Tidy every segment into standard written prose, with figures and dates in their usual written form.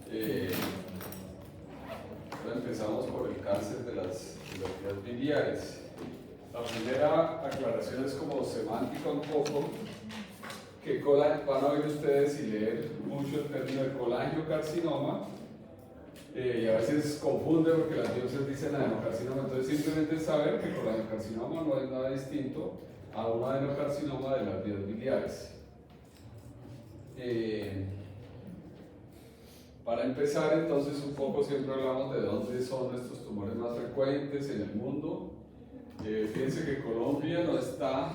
biliares. Ahora empezamos por el cáncer de las vías biliares. La primera aclaración es como semántica un poco, que van a oír ustedes y leer mucho el término de colangiocarcinoma, y a veces confunde porque las biopsias dicen adenocarcinoma, entonces simplemente saber que colangiocarcinoma no es nada distinto a un adenocarcinoma de las vías biliares. Para empezar, entonces, un poco siempre hablamos de dónde son estos tumores más frecuentes en el mundo. Fíjense que Colombia no está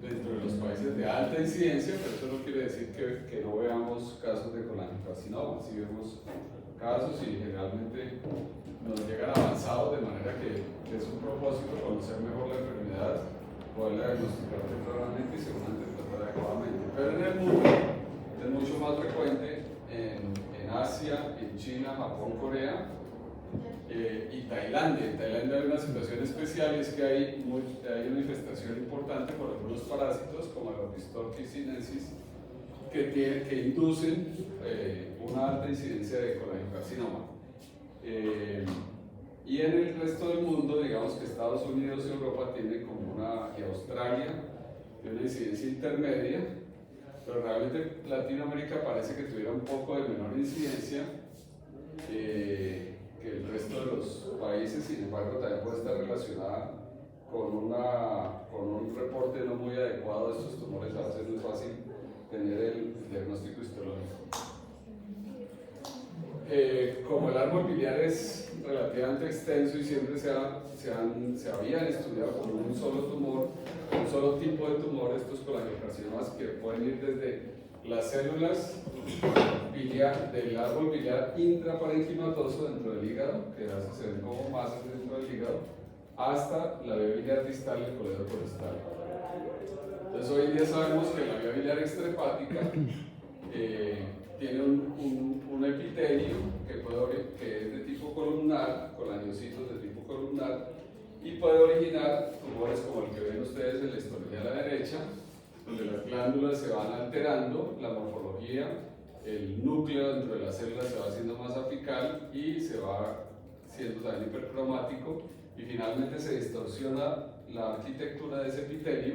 dentro de los países de alta incidencia, pero eso no quiere decir que no veamos casos de colangiocarcinoma. Sí vemos casos y generalmente nos llegan avanzados, de manera que es un propósito conocer mejor la enfermedad, poderla diagnosticar tempranamente y seguramente tratar adecuadamente. Pero en el mundo es mucho más frecuente en Asia, en China, Japón, Corea y Tailandia. En Tailandia hay una situación especial, y es que hay una infestación importante por algunos parásitos como el Opistorchis sinensis que inducen una alta incidencia de colangiocarcinoma. Y en el resto del mundo, digamos que Estados Unidos y Europa tienen como y Australia tiene una incidencia intermedia, pero realmente Latinoamérica parece que tuviera un poco de menor incidencia que el resto de los países. Sin embargo, también puede estar relacionada con un reporte no muy adecuado de estos tumores. A veces no es fácil tener el diagnóstico histológico. Como el árbol biliar es relativamente extenso y siempre se habían estudiado como un solo tumor, un solo tipo de tumor, estos colangiocarcinomas que pueden ir desde las células del árbol biliar intraparenquimatoso dentro del hígado, que a veces se ven como masas dentro del hígado, hasta la vía biliar distal del coledo coristal. Entonces hoy en día sabemos que la vía biliar extrahepática tiene un epitelio que es de tipo columnar, colangiocitos de tipo columnar, y puede originar tumores como el que ven ustedes en la histología a la derecha, donde las glándulas se van alterando, la morfología, el núcleo dentro de la célula se va haciendo más apical y se va siendo también hipercromático, y finalmente se distorsiona la arquitectura de ese epitelio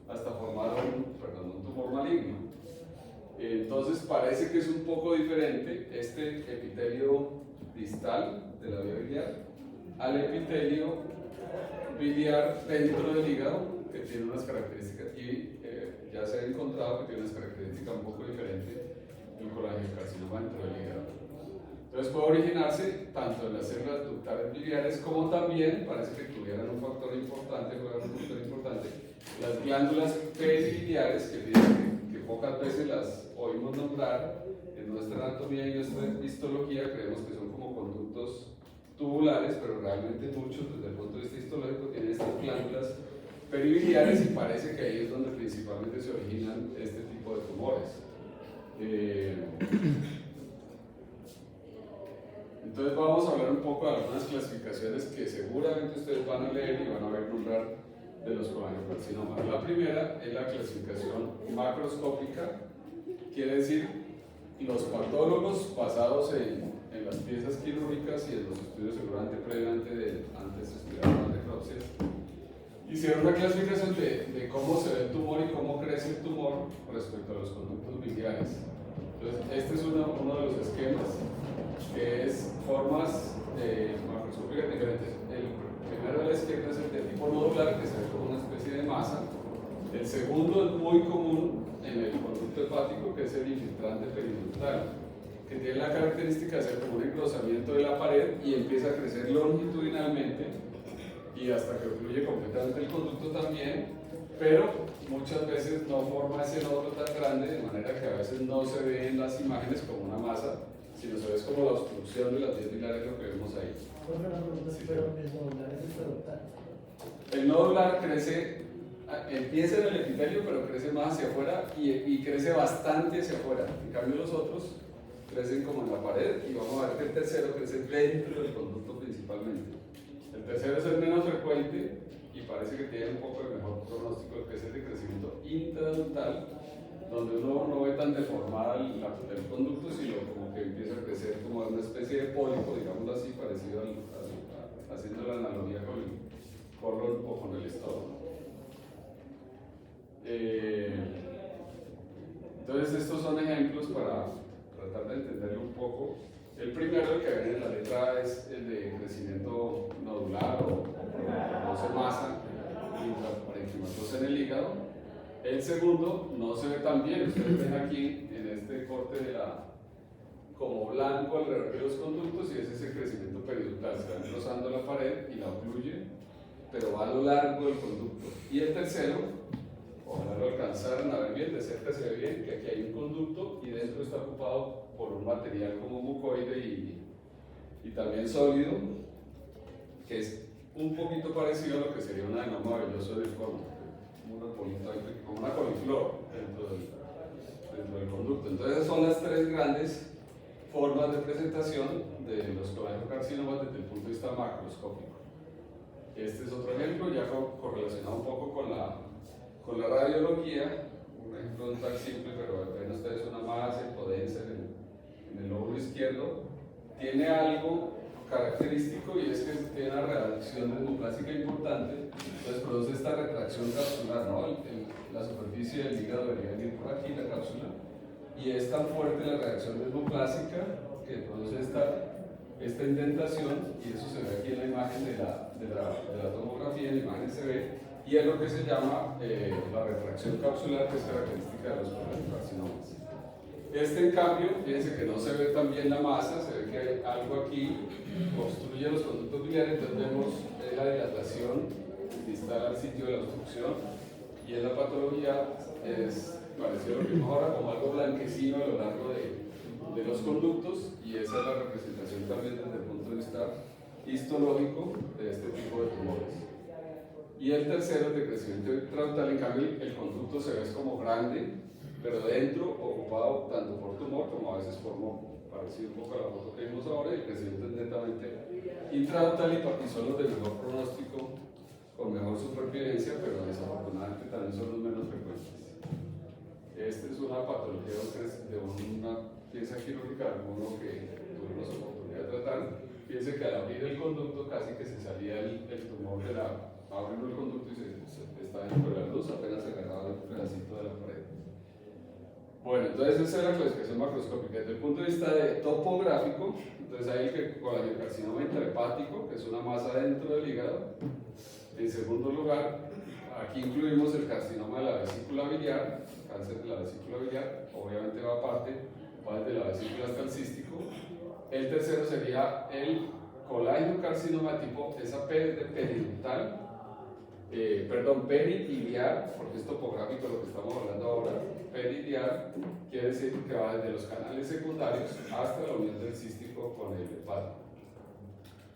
hasta formar un tumor maligno. Entonces parece que es un poco diferente este epitelio distal de la vía biliar al epitelio biliar dentro del hígado, que tiene unas características, y ya se ha encontrado que tiene unas características un poco diferentes del colangiocarcinoma dentro del hígado. Entonces puede originarse tanto en las células ductales biliares, como también parece que tuvieran un factor importante, las glándulas peribiliares, que pocas veces las oímos nombrar en nuestra anatomía y nuestra histología. Creemos que son como conductos tubulares, pero realmente muchos desde el punto de vista histológico tienen estas glándulas peribiliares, y parece que ahí es donde principalmente se originan este tipo de tumores. Entonces vamos a hablar un poco de algunas clasificaciones que seguramente ustedes van a leer y van a ver nombrar de los colangiocarcinomas. La primera es la clasificación macroscópica, quiere decir los patólogos basados en las piezas quirúrgicas y en los estudios seguramente previamente antes de estudiar las necropsias. Hicieron una clasificación de cómo se ve el tumor y cómo crece el tumor respecto a los conductos biliares. Entonces, este es uno de los esquemas, que es formas macroscópicas diferentes. El primero del esquema es el de tipo nodular, que se ve como una especie de masa. El segundo es muy común en el conducto hepático, que es el infiltrante periductal, que tiene la característica de ser como un engrosamiento de la pared y empieza a crecer longitudinalmente y hasta que ocluye completamente el conducto también, pero muchas veces no forma ese nódulo tan grande, de manera que a veces no se ve en las imágenes como una masa, sino se ve como la obstrucción de las vías biliares, lo que vemos ahí. El nodular crece, empieza en el epitelio, pero crece más hacia afuera y crece bastante hacia afuera. En cambio los otros crecen como en la pared, y vamos a ver que el tercero crece dentro del conducto principalmente. El tercero es el menos frecuente y parece que tiene un poco de mejor pronóstico, que es el de crecimiento intraductal, donde uno no ve tan deformada el conducto, sino que empieza a crecer como una especie de pólipo, digámoslo así, parecido haciendo la analogía con el colon o con el estómago. Entonces estos son ejemplos para tratar de entenderlo un poco. El primero, el que viene en la letra, es el de crecimiento nodular o produce masa parenquimatosa en el hígado. El segundo no se ve tan bien, ustedes ven aquí en este corte de como blanco alrededor de los conductos, y ese es el crecimiento periductal, se va rozando la pared y la ocluye, pero va a lo largo del conducto. Y el tercero, ojalá lo alcanzaran a ver bien, de cerca se ve bien que aquí hay un conducto y dentro está ocupado por un material como mucoide y también sólido, que es un poquito parecido a lo que sería un adenoma velloso de forma, como una coliflor dentro del conducto. Entonces son las tres grandes formas de presentación de los colangiocarcinomas desde el punto de vista macroscópico. Este es otro ejemplo, ya correlacionado un poco con la radiología, un ejemplo tan simple, pero ven ustedes una masa hipodensa en el lóbulo izquierdo. Tiene algo característico y es que tiene una reacción desmoplásica importante, entonces produce esta retracción capsular, ¿no? La superficie del hígado debería venir por aquí, la cápsula, y es tan fuerte la reacción desmoplásica que produce esta indentación, y eso se ve aquí en la imagen de la tomografía. En la imagen se ve, y es lo que se llama la retracción capsular, que es característica de los colangiocarcinomas. En cambio, fíjense que no se ve tan bien la masa, se ve que hay algo aquí, obstruye los conductos biliares, entonces vemos la dilatación distal al sitio de la obstrucción, y en la patología es parecido a lo que vimos ahora, como algo blanquecino a lo largo de los conductos, y esa es la representación también desde el punto de vista histológico de este tipo de tumores. Y el tercero, de crecimiento intraductal, en cambio el conducto se ve como grande, pero dentro ocupado tanto por tumor como a veces por moco, parecido un poco a la foto que vimos ahora, y el crecimiento es netamente intraductal y son los de mejor pronóstico, con mejor supervivencia, pero desafortunadamente también son los menos frecuentes. Esta es una patología de una pieza quirúrgica, alguno que tuvimos la oportunidad de tratar. Fíjense que al abrir el conducto casi que se salía el tumor abriendo el conducto y está dentro de la luz, apenas se agarraba el pedacito de la pared. Bueno, entonces esa es la clasificación macroscópica. Desde el punto de vista de topográfico, entonces hay el colangiocarcinoma intrahepático, que es una masa dentro del hígado. En segundo lugar, aquí incluimos el carcinoma de la vesícula biliar, cáncer de la vesícula biliar, obviamente va desde la vesícula hasta el cístico. El tercero sería el colangiocarcinoma tipo, esa P es de periductal, periliar, porque es topográfico lo que estamos hablando ahora. Periliar quiere decir que va desde los canales secundarios hasta la unión del cístico con el hepático.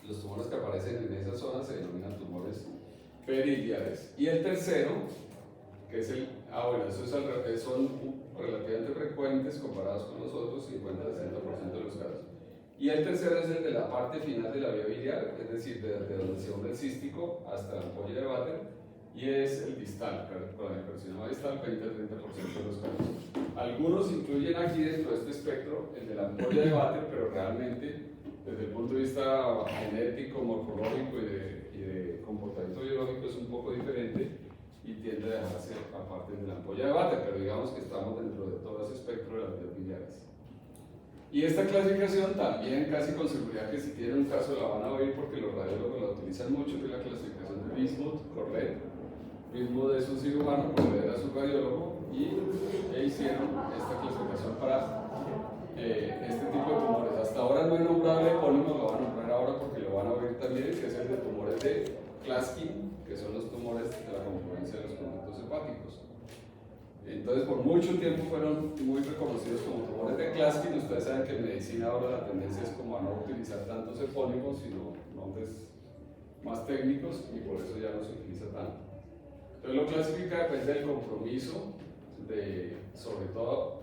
Los tumores que aparecen en esa zona se denominan tumores periliares. Y el tercero, que es esos son relativamente frecuentes comparados con los otros, 50-60% de los casos. Y el tercero es el de la parte final de la vía biliar, es decir, desde donde se une el cístico hasta la ampolla de Vater, y es el distal, con el carcinoma distal, 20-30% de los casos. Algunos incluyen aquí dentro de este espectro el de la ampolla de Vater, pero realmente, desde el punto de vista genético, morfológico y de comportamiento biológico, es un poco diferente y tiende a dejarse aparte de la ampolla de Vater, pero digamos que estamos dentro de todo ese espectro de las vías biliares. Y esta clasificación también casi con seguridad que si tienen un caso la van a oír porque los radiólogos la utilizan mucho, que es la clasificación de Bismuth-Corlett. Bismuth es un cirujano, Corlett era su radiólogo, y hicieron esta clasificación para este tipo de tumores. Hasta ahora no he nombrado el epónimo, lo van a nombrar ahora porque lo van a oír también, que es el de tumores de Klatskin, que son los tumores de la confluencia de los conductos hepáticos. Entonces, por mucho tiempo fueron muy reconocidos como tumores de Klatskin. Ustedes saben que en medicina ahora la tendencia es como a no utilizar tantos epónimos, sino nombres más técnicos, y por eso ya no se utiliza tanto. Entonces, lo clasifica depende del compromiso, sobre todo,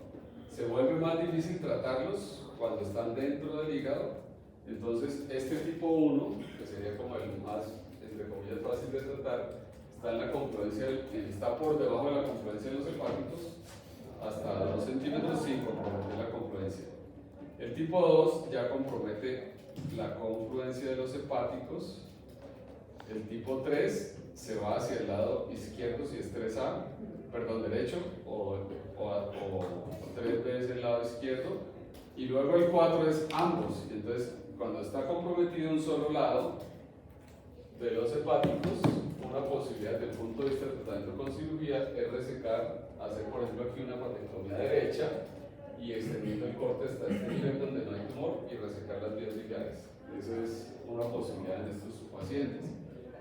se vuelve más difícil tratarlos cuando están dentro del hígado. Entonces, este tipo 1, que sería como el más, entre comillas, fácil de tratar, está en la confluencia, está por debajo de la confluencia de los hepáticos, hasta 2 centímetros sin comprometer la confluencia. El tipo 2 ya compromete la confluencia de los hepáticos. El tipo 3 se va hacia el lado izquierdo si es 3A, perdón, derecho, o 3B es el lado izquierdo, y luego el 4 es ambos. Entonces, cuando está comprometido un solo lado de los hepáticos, una posibilidad desde el punto de vista del tratamiento con cirugía es resecar, hacer por ejemplo aquí una patectomía derecha y extendiendo el corte hasta este nivel donde no hay tumor y resecar las vías biliares. Eso es una posibilidad en estos pacientes.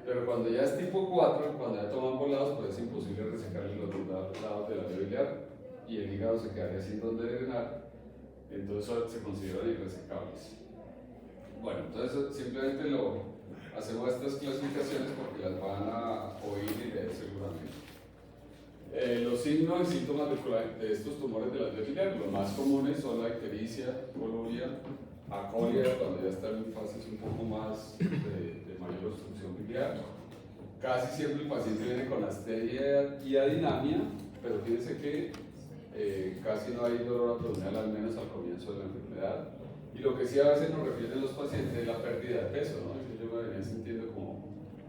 Pero cuando ya es tipo 4, cuando ya toman volados, pues es imposible resecar los dos lados de la vía biliar y el hígado se quedaría sin donde drenar, entonces se consideran irresecables. Bueno, entonces simplemente hacemos estas clasificaciones porque las van a oír y leer seguramente. Los signos y síntomas de estos tumores de las vías biliares, los más comunes son la ictericia, coluria, acolia, cuando ya están en fases un poco más de mayor obstrucción biliar. Casi siempre el paciente viene con asteria y adinamia, pero fíjense que casi no hay dolor abdominal, al menos al comienzo de la enfermedad. Y lo que sí a veces nos refieren los pacientes es la pérdida de peso, ¿no? Yo me venía sintiendo como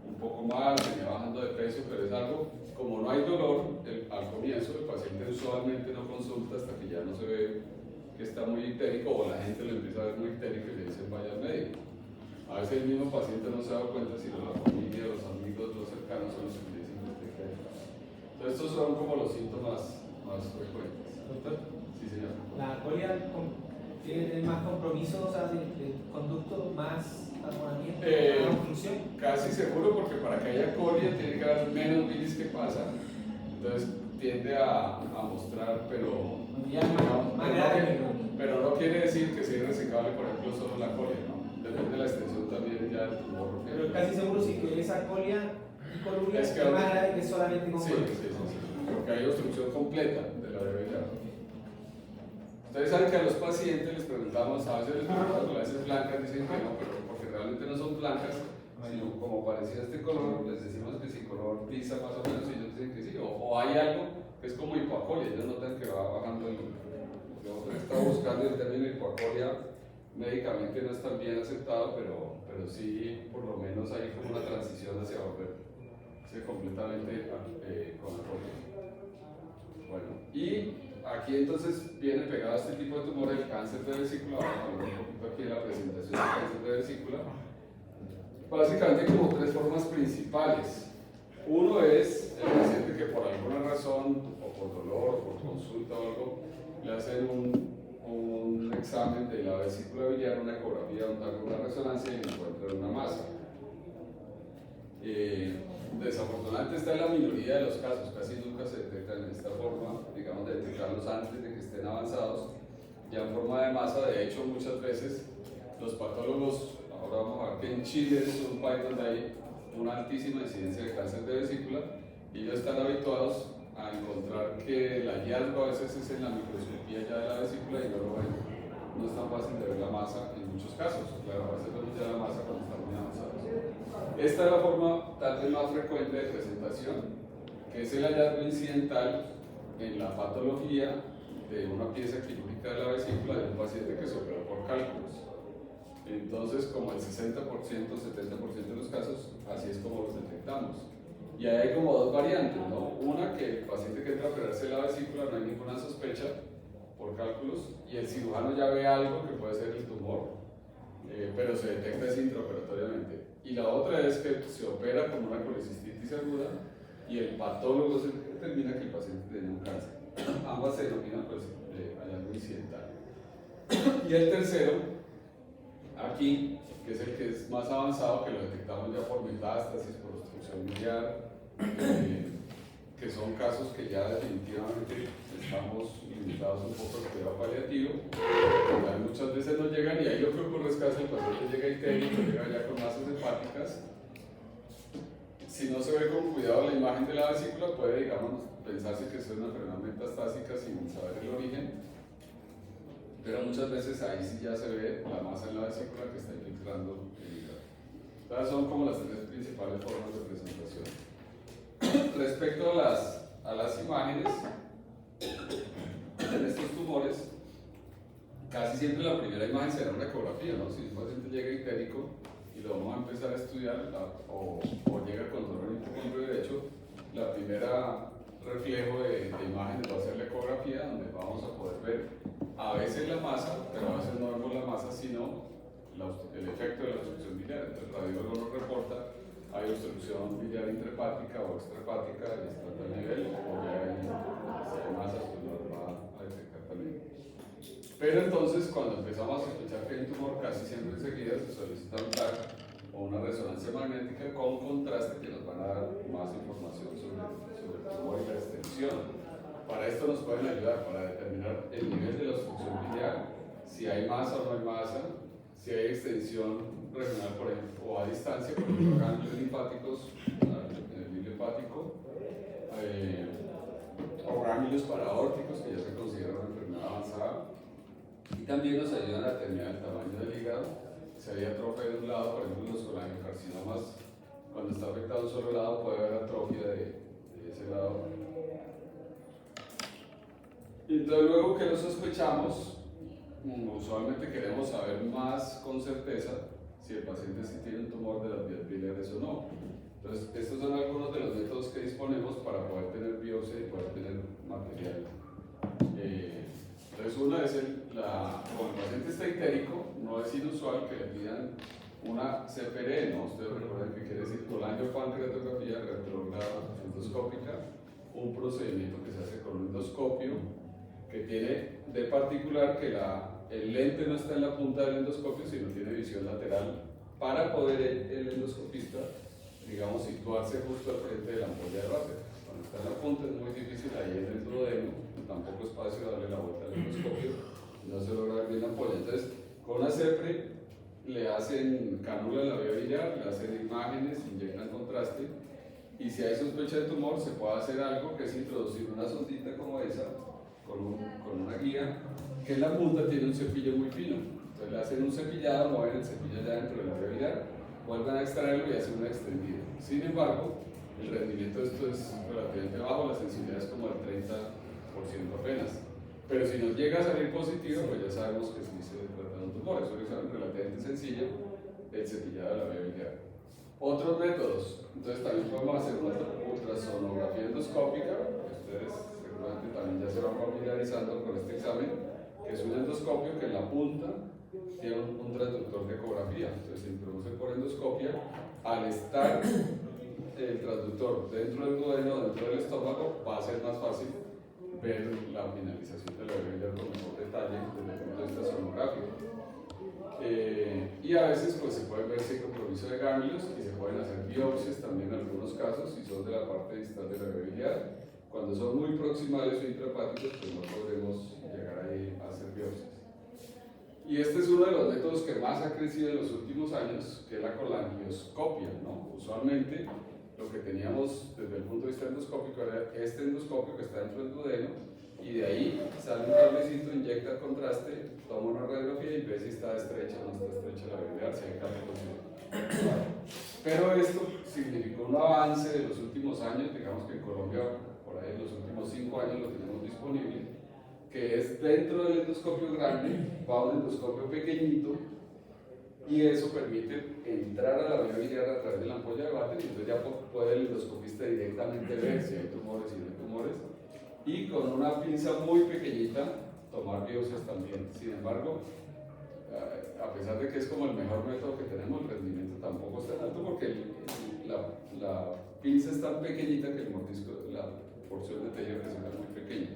un poco mal, venía bajando de peso, pero es algo, como no hay dolor al comienzo, el paciente usualmente no consulta hasta que ya no se ve que está muy ictérico o la gente lo empieza a ver muy ictérico y le dicen vaya al médico. A veces el mismo paciente no se da cuenta, sino la familia, los amigos, los cercanos son los que le dicen que está ictérico. Entonces estos son como los síntomas más frecuentes. Doctor, Sí, señor. ¿la colia tiene más compromiso, o sea, de conducto, más taponamiento, más obstrucción? Casi seguro, porque para que haya colia tiene que haber menos bilis que pasa, entonces tiende a mostrar, pero ya más grave. Pero no quiere decir que sea irresecable, por ejemplo, solo la colia, ¿no? Depende de la extensión también ya del tumor. Pero casi seguro sí que esa colia y coluria es más grave que solamente con sí, porque hay obstrucción completa de la debilidad. Ustedes saben que a los pacientes les preguntamos, a veces les preguntamos, a veces blancas dicen que no, pero porque realmente no son blancas, sino como parecía este color, les decimos que si color pizza más o menos, y ellos dicen que sí, o hay algo que es como hipoacolia, ellos notan que va bajando el yo estaba buscando el término hipoacolia, médicamente no es tan bien aceptado, pero sí por lo menos hay como una transición hacia volverse completamente con acolia. Bueno, y aquí entonces viene pegado a este tipo de tumor el cáncer de vesícula. Vamos a ver un poquito aquí la presentación del cáncer de vesícula. Básicamente hay como tres formas principales. Uno es el paciente que por alguna razón, o por dolor, o por consulta o algo, le hacen un examen de la vesícula biliar, una ecografía, una resonancia y encuentran una masa. Desafortunadamente está en la minoría de los casos, casi nunca se detectan en esta forma, digamos, de detectarlos antes de que estén avanzados, ya en forma de masa. De hecho, muchas veces los patólogos, ahora vamos a ver que en Chile es un país donde hay una altísima incidencia de cáncer de vesícula, y ellos están habituados a encontrar que el hallazgo a veces es en la microscopía ya de la vesícula y no lo ven. No es tan fácil de ver la masa en muchos casos, claro, a veces vemos ya la masa cuando están muy avanzados. Esta es la forma tal vez más frecuente de presentación, que es el hallazgo incidental en la patología de una pieza quirúrgica de la vesícula de un paciente que se operó por cálculos. Entonces, como el 60%, 70% de los casos, así es como los detectamos. Y ahí hay como dos variantes, ¿no? Una, que el paciente que entra a operarse la vesícula no hay ninguna sospecha por cálculos y el cirujano ya ve algo que puede ser el tumor, pero se detecta intraoperatoriamente. Y la otra es que se opera como una colecistitis aguda y el patólogo se determina que el paciente tiene un cáncer. Ambas se denominan pues hallazgo incidental. Y el tercero, aquí, que es el que es más avanzado, que lo detectamos ya por metástasis, por obstrucción biliar, que son casos que ya definitivamente estamos limitados un poco al cuidado paliativo. Muchas veces no llegan, y ahí lo que ocurre es que el paciente llega ictérico, llega ya con masas hepáticas. Si no se ve con cuidado la imagen de la vesícula, puede, digamos, pensarse que es una enfermedad metastásica sin saber el origen, pero muchas veces ahí sí ya se ve la masa en la vesícula que está infiltrando el hígado. Estas son como las tres principales formas de presentación. Respecto a las imágenes, en estos tumores, casi siempre la primera imagen será una ecografía, ¿no? Si un paciente llega ictérico y lo vamos a empezar a estudiar, o llega con dolor en el hipocondrio derecho, la primera reflejo de imágenes va a ser la ecografía, donde vamos a poder ver a veces la masa, pero a veces no vemos la masa, sino el efecto de la obstrucción biliar. Entonces el radiólogo nos reporta, hay obstrucción biliar intrahepática o extrahepática, y está a tal nivel, o ya hay masas, pues no lo va a detectar también. Pero entonces, cuando empezamos a sospechar que hay un tumor, casi siempre enseguida se solicita un TAC o una resonancia magnética con contraste, que nos van a dar más información sobre el tumor y la extensión. Para esto nos pueden ayudar para determinar el nivel de la obstrucción biliar, si hay masa o no hay masa, si hay extensión regional, por ejemplo, o a distancia, por ejemplo, ganglios linfáticos, en el hilo hepático, o ganglios paraórticos, que ya se considera una enfermedad avanzada. Y también nos ayudan a determinar el tamaño del hígado. Si hay atrofia de un lado, por ejemplo, los colangiocarcinomas, cuando está afectado un solo lado, puede haber atrofia de ese lado. Y entonces, luego que lo sospechamos, usualmente queremos saber más con certeza si el paciente sí tiene un tumor de las vías biliares o no. Entonces, estos son algunos de los métodos que disponemos para poder tener biopsia y poder tener material. Entonces, una es como el paciente está ictérico, no es inusual que le pidan una CPR, ¿no? Ustedes recuerdan que quiere decir colangiopancreatografía retrograda endoscópica, un procedimiento que se hace con un endoscopio, que tiene de particular que el lente no está en la punta del endoscopio, sino tiene visión lateral para poder el endoscopista, digamos, situarse justo al frente de la ampolla de Vater. Cuando está en la punta es muy difícil ahí en el duodeno, tampoco es fácil darle la vuelta al endoscopio, no se logra ver bien la ampolla. Entonces, con una CEPRE le hacen cánula en la vía biliar, le hacen imágenes, inyectan contraste, y si hay sospecha de tumor, se puede hacer algo que es introducir una sondita como esa, con una guía, que en la punta tiene un cepillo muy fino. Entonces le hacen un cepillado, mueven el cepillo ya dentro de la vía biliar, vuelven a extraerlo y hacen una extendida. Sin embargo, el rendimiento de esto es relativamente bajo, la sensibilidad es como del 30% apenas. Pero si nos llega a salir positivo, pues ya sabemos que sí se trata de un tumor. Es un examen relativamente sencillo, el cepillado de la vía biliar. Otros métodos, entonces también podemos hacer una ultrasonografía endoscópica, ustedes seguramente también ya se van familiarizando con este examen, que es un endoscopio que en la punta tiene un transductor de ecografía. Entonces se introduce por endoscopia. Al estar el transductor dentro del duodeno, dentro del estómago, va a ser más fácil ver la finalización de la vía con mejor detalle desde el punto de vista sonográfico. Y a veces pues, se puede ver sin compromiso de ganglios y se pueden hacer biopsias también en algunos casos si son de la parte distal de la vía biliar. Cuando son muy proximales o intrahepáticos, pues no podremos llegar ahí a hacer biopsias. Y este es uno de los métodos que más ha crecido en los últimos años, que es la colangioscopia, ¿no? Usualmente lo que teníamos desde el punto de vista endoscópico era este endoscopio que está dentro del duodeno, y de ahí sale un cablecito, inyecta el contraste, toma una radiografía y ve si está estrecha o no está estrecha la vía biliar, si hay cambio. Pero esto significó un avance de los últimos años, digamos que en Colombia, por ahí en los últimos 5 años lo tenemos disponible, que es dentro del endoscopio grande, va un endoscopio pequeñito, y eso permite entrar a la vía biliar a través de la ampolla de Vater, y entonces ya puede el endoscopista directamente ver si hay tumores y no hay tumores, y con una pinza muy pequeñita tomar biopsias también. Sin embargo, a pesar de que es como el mejor método que tenemos, el rendimiento tampoco es tan alto porque la pinza es tan pequeñita que el mordisco, la porción de tejido que se ve muy pequeña.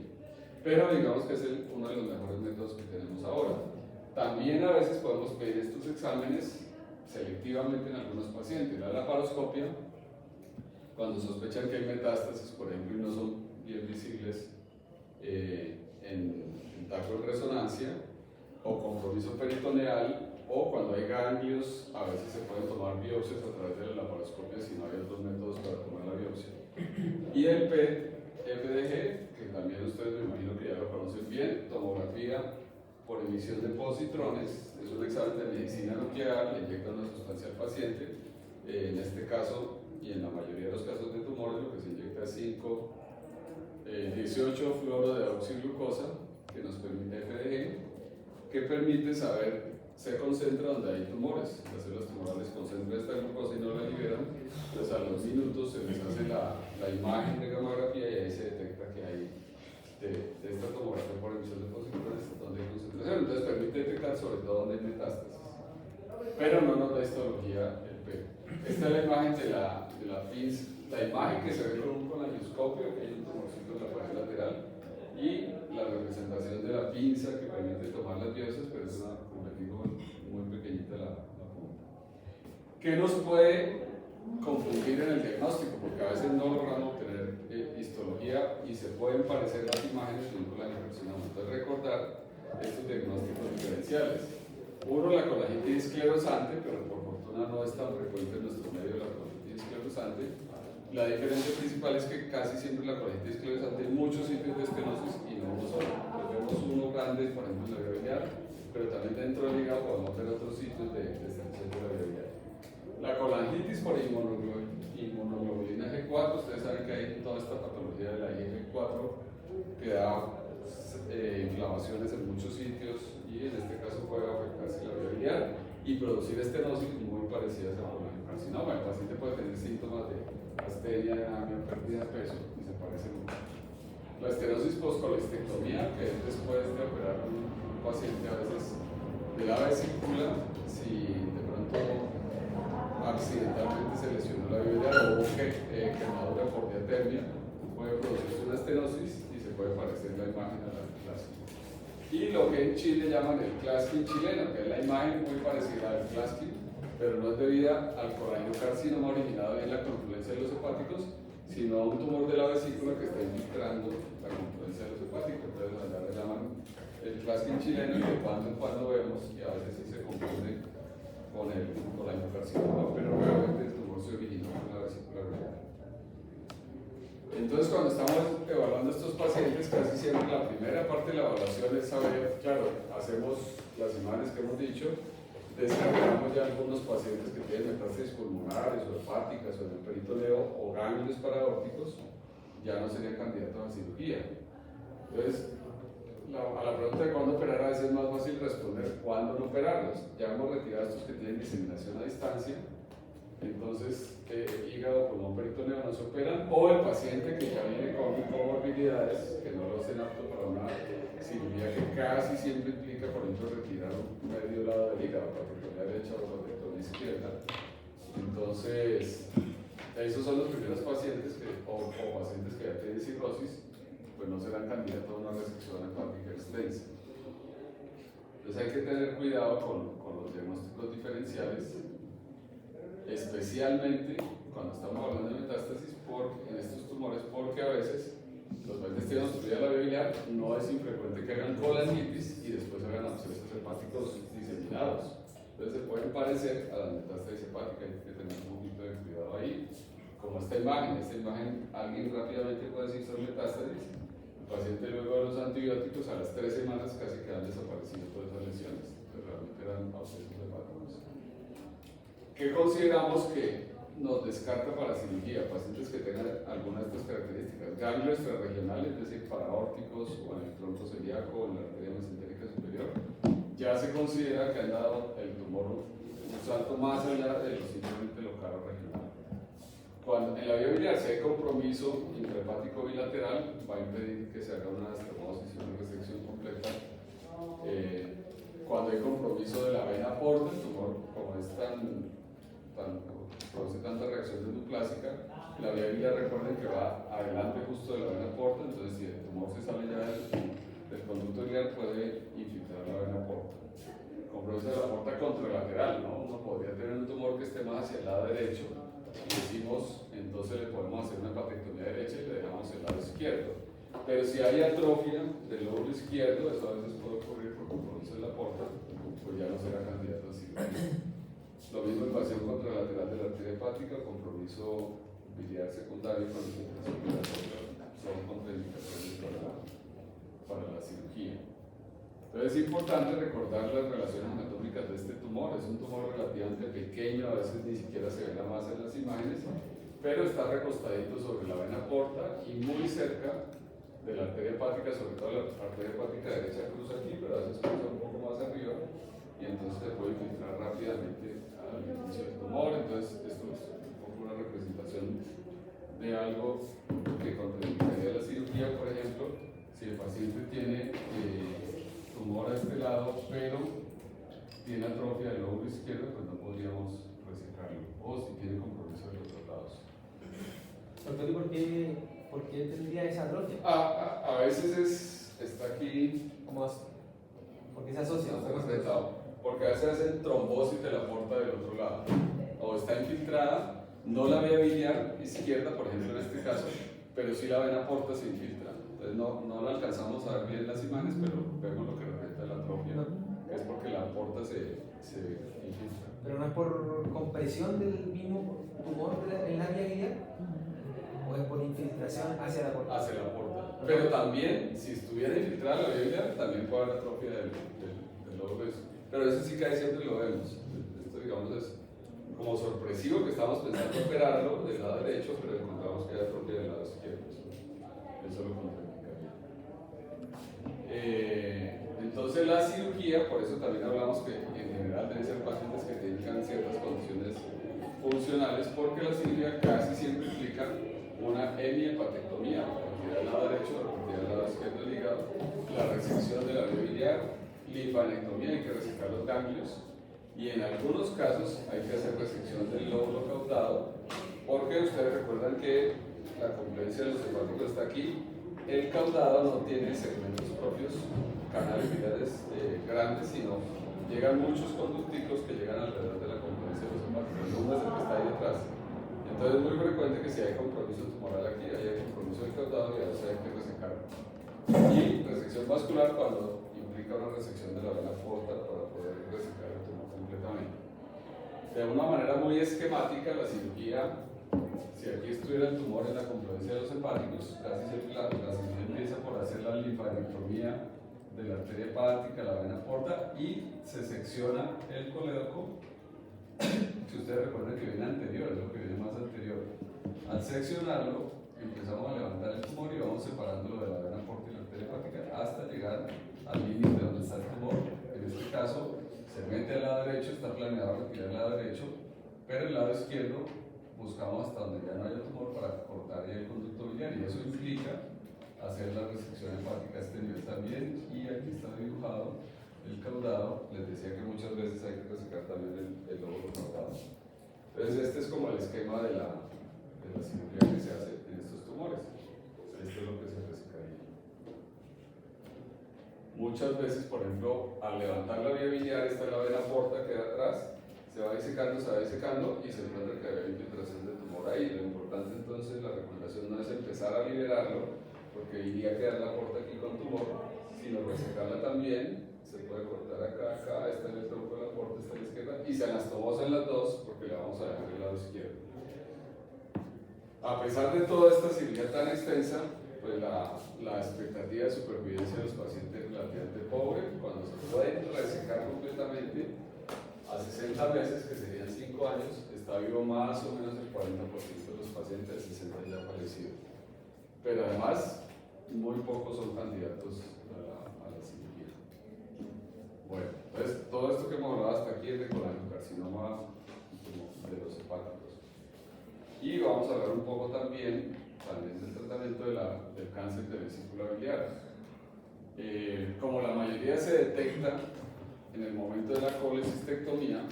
Pero digamos que es uno de los mejores métodos que tenemos ahora. También a veces podemos pedir estos exámenes selectivamente en algunos pacientes. La laparoscopia, cuando sospechan que hay metástasis, por ejemplo, y no son bien visibles en taco de resonancia, o compromiso peritoneal, o cuando hay ganglios, a veces se pueden tomar biopsias a través de la laparoscopia si no hay otros métodos para tomar la biopsia. Y el PET-FDG, que también ustedes me imagino que ya lo conocen bien, tomografía por emisión de positrones, es un examen de medicina nuclear, le inyectan una sustancia al paciente, en este caso y en la mayoría de los casos de tumores lo que se inyecta es 18 fluoro de oxiglucosa, que nos permite FDG, que permite saber, se concentra donde hay tumores. Las células tumorales concentran esta glucosa y no la liberan, entonces a los minutos se les hace la imagen de gamografía y ahí se detecta que hay de esta tomografía por emisión de positrones donde hay concentración, entonces permite detectar sobre todo donde hay metástasis, pero no nos da histología el pelo. Esta es la imagen de la PINS, la imagen que se ve con un colonoscopio, que hay un tumorcito en la pared lateral, y la representación de la pinza que permite tomar las biopsias, pero es una, como les digo, muy pequeñita la punta. ¿Qué nos puede confundir en el diagnóstico? Porque a veces no logramos obtener histología y se pueden parecer las imágenes de un colangiocarcinoma. Entonces recordar estos diagnósticos diferenciales. Uno, la colangitis esclerosante, pero por fortuna no es tan frecuente en nuestro medio la colangitis esclerosante. La diferencia principal es que casi siempre la colangitis esclerosante hay muchos sitios de estenosis y no uno solo. Pues vemos uno grande, por ejemplo, en la vía biliar, pero también dentro del hígado podemos ver otros sitios de extensión de la vía biliar. La colangitis por inmunoglobulina G4, ustedes saben que hay toda esta patología de la IgG4 que da inflamaciones en muchos sitios y en este caso puede afectarse la vía biliar y producir estenosis muy parecidas a colangiocarcinoma. El paciente puede tener síntomas de astenia, anemia, pérdida de peso y se parece mucho. La estenosis postcolestectomía, que es después de operar un paciente a veces de la vesícula, si de pronto accidentalmente se lesionó la vía biliar o hubo quemadura por diatermia, puede producirse una estenosis y se puede parecer la imagen a la clásica. Y lo que en Chile llaman el Claskin chileno, que es la imagen muy parecida al Claskin, pero no es debida al colangiocarcinoma originado en la confluencia de los hepáticos, sino a un tumor de la vesícula que está infiltrando la confluencia de los hepáticos. Entonces allá le llaman el Claskin chileno, y de cuando en cuando vemos, y a veces sí se confunde con el colangiocarcinoma, pero realmente el tumor se originó en la vesícula biliar. Entonces, cuando estamos evaluando a estos pacientes, casi siempre la primera parte de la evaluación es saber, claro, hacemos las imágenes que hemos dicho, descargamos ya algunos pacientes que tienen metástasis pulmonares o hepáticas o en el peritoneo o ganglios paraórticos, ya no serían candidatos a cirugía. Entonces, a la pregunta de cuándo operar, a veces es más fácil responder cuándo no operarlos. Ya hemos retirado estos que tienen diseminación a distancia, entonces hígado, pulmón, peritoneo no se operan, o el paciente que ya viene con comorbilidades que no lo hacen apto para una cirugía que casi siempre implica, por ejemplo, retirar un medio lado del hígado, patectomía derecha o patectomía izquierda. Entonces, esos son los primeros pacientes o pacientes que ya tienen cirrosis, pues no serán candidatos a una resección hepática extensa. Entonces hay que tener cuidado con los diagnósticos diferenciales, especialmente cuando estamos hablando de metástasis en estos tumores, porque a veces los pacientes tienen obstruida la vía biliar, no es infrecuente que hagan colangitis y después hagan abscesos hepáticos diseminados. Entonces se pueden parecer a la metástasis hepática, hay que tener un poquito de cuidado ahí. Como esta imagen alguien rápidamente puede decir son metástasis, el paciente luego de los antibióticos a las 3 semanas casi quedan desapareciendo todas esas lesiones, pero realmente eran abscesos hepáticos. ¿Qué consideramos que nos descarta para cirugía? Pacientes que tengan alguna de estas características, ganglios extrarregionales, es decir, paraórticos o en el tronco celíaco o en la arteria mesentérica superior, ya se considera que han dado el tumor un salto más allá de lo simplemente local o regional. Cuando en la vía biliar, si hay compromiso intrahepático bilateral, va a impedir que se haga una estemosis y una resección completa. Cuando hay compromiso de la vena porta, el tumor, como es produce tanta reacción endoplásica, la vía biliar, recuerden que va adelante justo de la vena porta, entonces si el tumor se sale ya del conducto biliar puede infiltrar la vena porta. Compromiso de la porta contralateral, ¿no? Uno podría tener un tumor que esté más hacia el lado derecho, y decimos, entonces le podemos hacer una hepatectomía derecha y le dejamos el lado izquierdo. Pero si hay atrofia del lóbulo izquierdo, eso a veces puede ocurrir por compromiso de la porta, pues ya no será candidato a cirugía. Lo mismo invasión contralateral de la arteria hepática, compromiso biliar secundario con infiltración de la porta, son contraindicaciones para la cirugía. Entonces es importante recordar las relaciones anatómicas de este tumor. Es un tumor relativamente pequeño, a veces ni siquiera se ve la masa en las imágenes, pero está recostadito sobre la vena porta y muy cerca de la arteria hepática, sobre todo la arteria hepática derecha cruza aquí, pero a veces cruza un poco más arriba y entonces se puede infiltrar rápidamente al inicio del tumor. Entonces esto es un poco una representación de algo que contraindicaría la cirugía. Por ejemplo, si el paciente tiene tumor a este lado, pero tiene atrofia del lóbulo izquierdo, pues no podríamos resecarlo, o si tiene compromiso de los otros lados. Doctor, ¿y por qué tendría esa atrofia? A veces está aquí. ¿Por qué se asocia? No está respetado, porque a veces hacen trombosis de la porta del otro lado, o está infiltrada, no la vía biliar izquierda, por ejemplo en este caso, pero sí la vena porta se infiltra. Entonces no la alcanzamos a ver bien en las imágenes, pero vemos lo que representa la atrofia, que es porque la porta se infiltra. ¿Pero no es por compresión del mismo tumor en la vía biliar? ¿O es por infiltración hacia la porta? Hacia la porta. Pero también, si estuviera infiltrada la vía biliar, también puede haber atrofia del lóbulo. Pero eso sí casi siempre lo vemos. Esto, digamos, es como sorpresivo que estamos pensando operarlo del lado derecho, pero encontramos que hay atrofia del lado izquierdo. Eso lo contraindicaría. Entonces la cirugía, por eso también hablamos que en general deben ser pacientes que tengan ciertas condiciones funcionales, porque la cirugía casi siempre implica una hemihepatectomía, partida del lado derecho, la partida del lado izquierdo del hígado, la resección de la vía biliar, linfanectomía, hay que resecar los ganglios, y en algunos casos hay que hacer resección del lóbulo caudado, porque ustedes recuerdan que la compluencia de los hepáticos está aquí. El caudado no tiene segmentos propios, canales biliares grandes, sino llegan muchos conducticos que llegan alrededor de la compluencia de los hepáticos. El lumbar es el que está ahí detrás. Entonces es muy frecuente que si hay compromiso tumoral aquí, haya compromiso del caudado y a veces hay que resecar. Y resección vascular cuando implica una resección de la vena porta para poder resecar el tumor completamente. De una manera muy esquemática, la cirugía, si aquí estuviera el tumor en la confluencia de los hepáticos, casi siempre la cirugía empieza por hacer la linfanectomía de la arteria hepática, la vena porta, y se secciona el colédoco. Si ustedes recuerdan que viene anterior, es lo que viene más anterior. Al seccionarlo, empezamos a levantar el tumor y vamos separándolo de la vena porta y la arteria hepática hasta llegar al límite donde está el tumor. En este caso, se mete al lado derecho, está planeado retirar el lado derecho, pero el lado izquierdo buscamos hasta donde ya no haya tumor para cortar el conducto biliar, y eso implica hacer la resección hepática a este nivel también. Y aquí está dibujado el caudado. Les decía que muchas veces hay que resecar también el lóbulo caudado. Entonces este es como el esquema de la cirugía que se hace en estos tumores. Esto es lo que se resecaría. Muchas veces, por ejemplo, al levantar la vía biliar, esta es la vena porta que queda atrás, se va disecando y se encuentra que hay infiltración de tumor ahí. Lo importante entonces, la recomendación no es empezar a liberarlo, porque iría a quedar la porta aquí con tumor, sino resecarla también. Se puede cortar acá, esta es el tronco de la porta, esta es la izquierda, y se anastomosa en las dos, porque le vamos a dejar el lado izquierdo. A pesar de toda esta cirugía tan extensa, pues la expectativa de supervivencia de los pacientes es relativamente pobre. Cuando se pueden resecar completamente, a 60 meses, que serían 5 años, está vivo más o menos el 40% de los pacientes, 60 ya fallecidos. Pero además, muy pocos son candidatos a la cirugía. Bueno, entonces todo esto que hemos hablado hasta aquí es de colangiocarcinoma de los hepáticos. Y vamos a hablar un poco también del tratamiento del cáncer de vesícula biliar. Como la mayoría se detecta en el momento de la colecistectomía,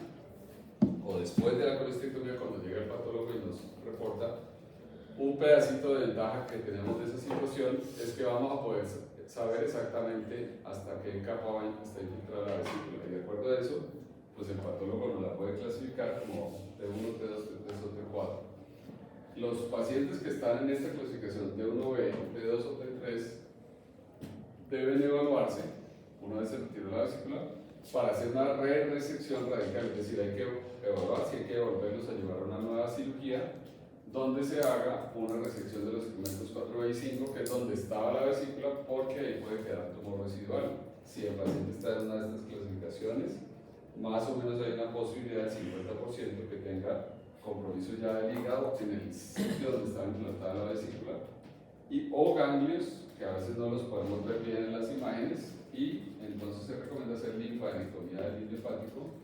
o después de la colecistectomía, cuando llega el patólogo y nos reporta, un pedacito de ventaja que tenemos de esa situación es que vamos a poder saber exactamente hasta qué capa está infiltrada la vesícula, y de acuerdo a eso, pues el patólogo nos la puede clasificar como T1, T2, T3 o T4. Los pacientes que están en esta clasificación T1B, T2 o T3 deben evaluarse una vez se retiró la vesícula para hacer una resección radical, es decir, hay que evaluar si hay que volverlos a llevar a una nueva cirugía donde se haga una resección de los segmentos 4B y 5, que es donde estaba la vesícula, porque ahí puede quedar tumor residual. Si el paciente está en una de estas clasificaciones, más o menos hay una posibilidad del 50% que tenga compromiso ya del hígado en el sitio donde está implantada la vesícula, o ganglios, que a veces no los podemos ver bien en las imágenes, y entonces se recomienda hacer linfadenectomía del linfático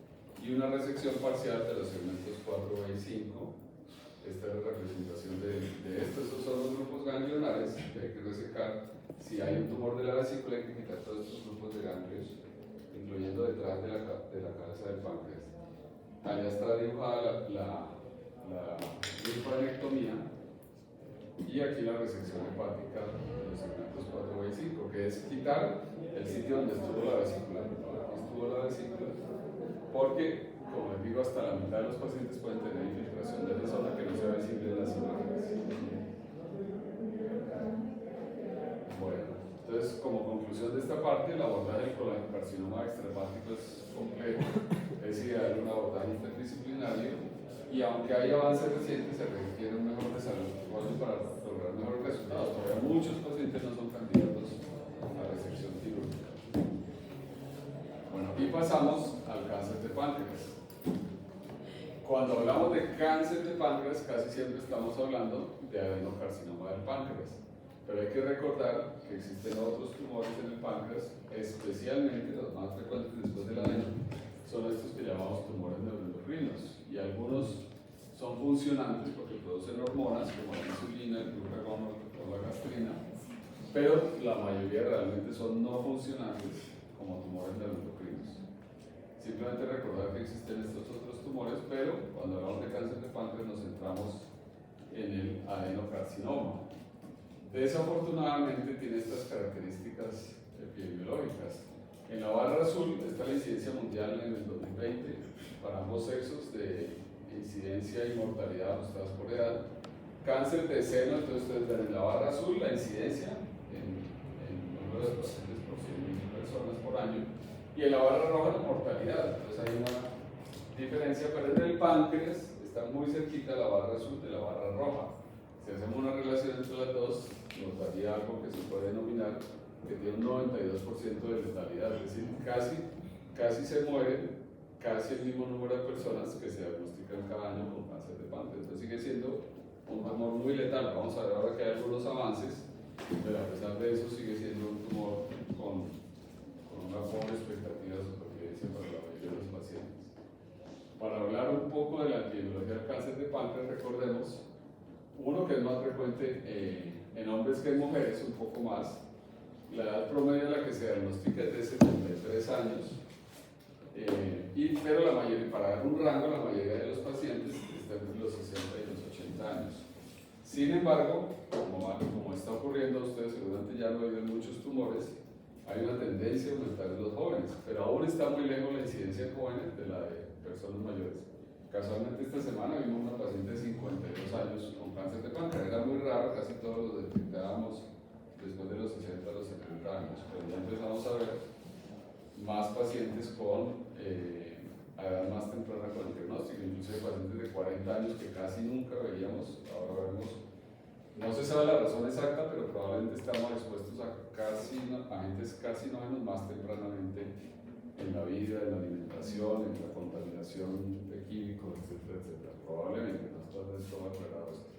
y una resección parcial de los segmentos 4B y 5. Esta es la representación de esto. Estos son los grupos ganglionares que hay que resecar. Si hay un tumor de la vesícula, hay que quitar todos estos grupos de ganglios, incluyendo detrás de la cabeza del páncreas. Allá está dibujada la linfadenectomía y aquí la resección hepática de los segmentos 4B y 5, que es quitar el sitio donde estuvo la vesícula. Aquí estuvo la vesícula, porque, como les digo, hasta la mitad de los pacientes pueden tener infiltración de la zona que no sea visible en las imágenes. Bueno, entonces, como conclusión de esta parte, el abordaje del colangiocarcinoma extrahepático es complejo, es ideal un abordaje interdisciplinario, y aunque hay avances recientes, se requiere un mejor desarrollo para lograr mejores resultados. Todavía muchos pacientes no son candidatos a resección quirúrgica. Bueno, y pasamos al cáncer de páncreas. Cuando hablamos de cáncer de páncreas, casi siempre estamos hablando de adenocarcinoma del páncreas. Pero hay que recordar que existen otros tumores en el páncreas, especialmente los más frecuentes después del adeno, son estos que llamamos tumores neuroendocrinos. Y algunos son funcionantes porque producen hormonas como la insulina, el glucagón o la gastrina, pero la mayoría realmente son no funcionantes como tumores neuroendocrinos. Simplemente recordar que existen estos otros tumores, pero cuando hablamos de cáncer de páncreas nos centramos en el adenocarcinoma. Desafortunadamente tiene estas características epidemiológicas. En la barra azul está la incidencia mundial en el 2020 para ambos sexos de incidencia y mortalidad ajustadas por edad. Cáncer de seno, entonces ustedes ven en la barra azul la incidencia en número de pacientes por 100.000 personas por año, y en la barra roja la mortalidad. Entonces hay una diferencia, pero en el páncreas está muy cerquita la barra azul de la barra roja. Si hacemos una relación entre las dos, nos daría algo que se puede denominar que tiene un 92% de letalidad, es decir, casi se mueren casi el mismo número de personas que se diagnostican cada año con cáncer de páncreas. Entonces sigue siendo un tumor muy letal. Vamos a ver ahora que hay algunos avances, pero a pesar de eso sigue siendo un tumor con una pobre expectativa de supervivencia para la mayoría de los pacientes. Para hablar un poco de la epidemiología del cáncer de páncreas, recordemos uno que es más frecuente en hombres que en mujeres, un poco más. La edad promedio a la que se diagnostica es de 73 años, pero la mayoría, para dar un rango, la mayoría de los pacientes están entre los 60 y los 80 años. Sin embargo, como está ocurriendo, ustedes seguramente ya lo oído en muchos tumores, hay una tendencia a aumentar en los jóvenes, pero aún está muy lejos la incidencia en jóvenes de la de personas mayores. Casualmente esta semana vimos una paciente de 52 años con cáncer de páncreas. Era muy raro, casi todos los detectábamos después de los 60 a los 70 años, pero ya empezamos a ver más pacientes con a edad más temprana con el diagnóstico, incluso pacientes de 40 años que casi nunca veíamos, ahora vemos. No se sabe la razón exacta, pero probablemente estamos expuestos a agentes carcinógenos más tempranamente en la vida, en la alimentación, en la contaminación de químicos, etcétera, etcétera. Probablemente, no está del todo aclarado esto.